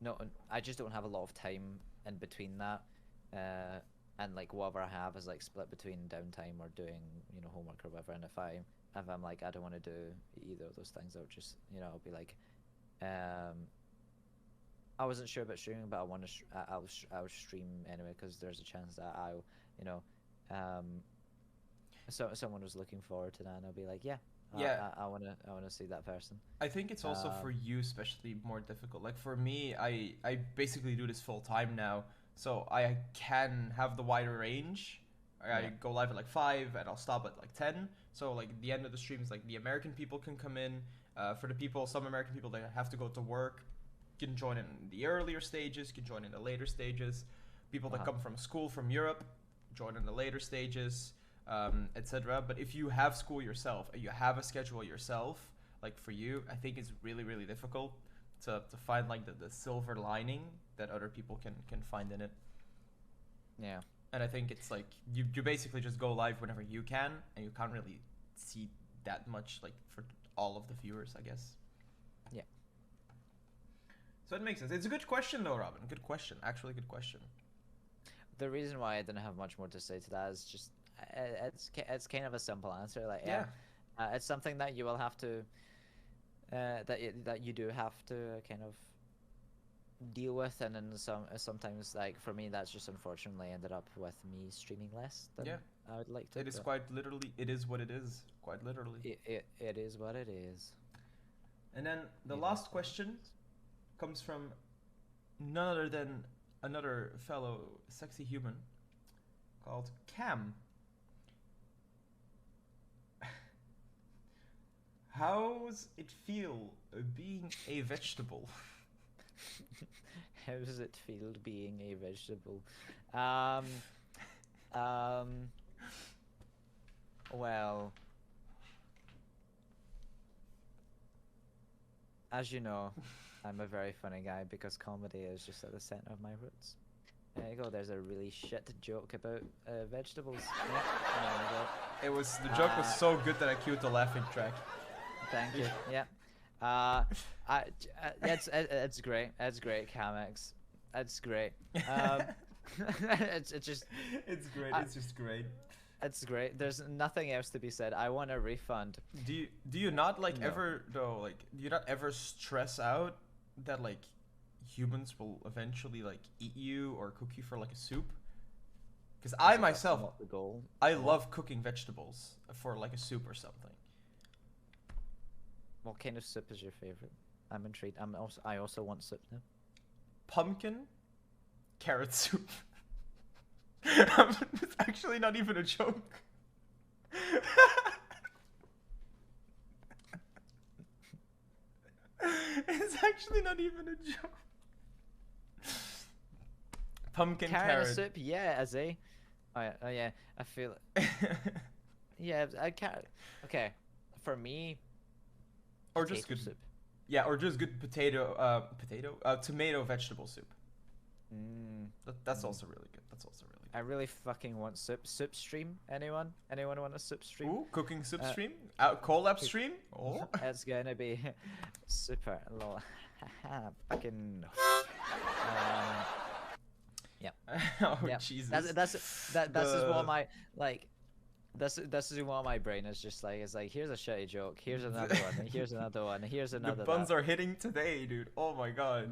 of time in between that, and like whatever I have is like split between downtime or doing homework or whatever. And if I'm like I don't want to do either of those things, I'll just I'll be like, I wasn't sure about streaming, but I want to I'll stream anyway because there's a chance that I'll so someone was looking forward to that, and I'll be like yeah. Yeah. I wanna see that person. I think it's also for you especially more difficult. Like for me, I basically do this full time now, so I can have the wider range. I Yeah. go live at like 5 and I'll stop at like 10. So like the end of the stream is like the American people can come in. For the people, some American people that have to go to work can join in the earlier stages, can join in the later stages. People that come from school from Europe join in the later stages. Etc. But if you have school yourself, you have a schedule yourself, like for you, I think it's really, really difficult to find like the silver lining that other people can find in it. Yeah. And I think it's like you basically just go live whenever you can, and you can't really see that much like for all of the viewers, I guess. Yeah. So it makes sense. It's a good question though, Robin. Good question. Actually, good question. The reason why I didn't have much more to say to that is just it's kind of a simple answer. Like it's something that you will have to that you do have to kind of deal with, and then sometimes, like for me, that's just unfortunately ended up with me streaming less than I would like to. It is quite literally. It is what it is. Quite literally. It is what it is. And then the last question comes from none other than another fellow sexy human called Cam. How's it feel being a vegetable? How does it feel being a vegetable? Well, as you know, I'm a very funny guy because comedy is just at the center of my roots. There you go. There's a really shit joke about vegetables. Yeah, there we go. The joke was so good that I queued the laughing track. Thank you. Yeah. It's great. It's great, Camex. It's great. It's just. It's great. It's just great. It's great. There's nothing else to be said. I want a refund. Do you not like ever though, like do you not ever stress out that like humans will eventually like eat you or cook you for like a soup? Because I myself, not the goal. I love cooking vegetables for like a soup or something. What kind of soup is your favorite? I'm intrigued. I also want soup now. Pumpkin carrot soup. It's actually not even a joke. It's actually not even a joke. Pumpkin carrot soup, yeah, as a. Oh yeah, I feel. Yeah, I can't. Okay, for me. Or just good soup. Yeah, or just good tomato vegetable soup. That's also really good. That's also really good. I really fucking want soup. Soup stream? Anyone? Anyone want a soup stream? Ooh, cooking soup stream? Collab stream? Oh. It's gonna be super. Lol. Fucking. Yeah. Oh yeah. Jesus. This is what my like. This is what my brain is just like. It's like, here's a shitty joke. Here's another one. And here's another one. And here's another. The puns are hitting today, dude. Oh my god.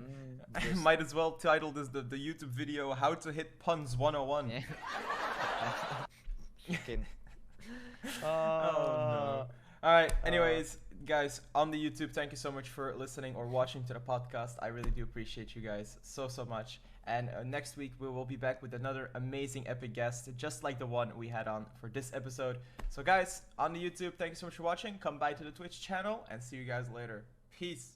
Might as well title this the YouTube video "How to Hit Puns 101." Yeah. Oh no. Alright, anyways, guys, on the YouTube, thank you so much for listening or watching to the podcast. I really do appreciate you guys so much. And next week, we will be back with another amazing epic guest, just like the one we had on for this episode. So guys, on the YouTube, thank you so much for watching. Come by to the Twitch channel and see you guys later. Peace.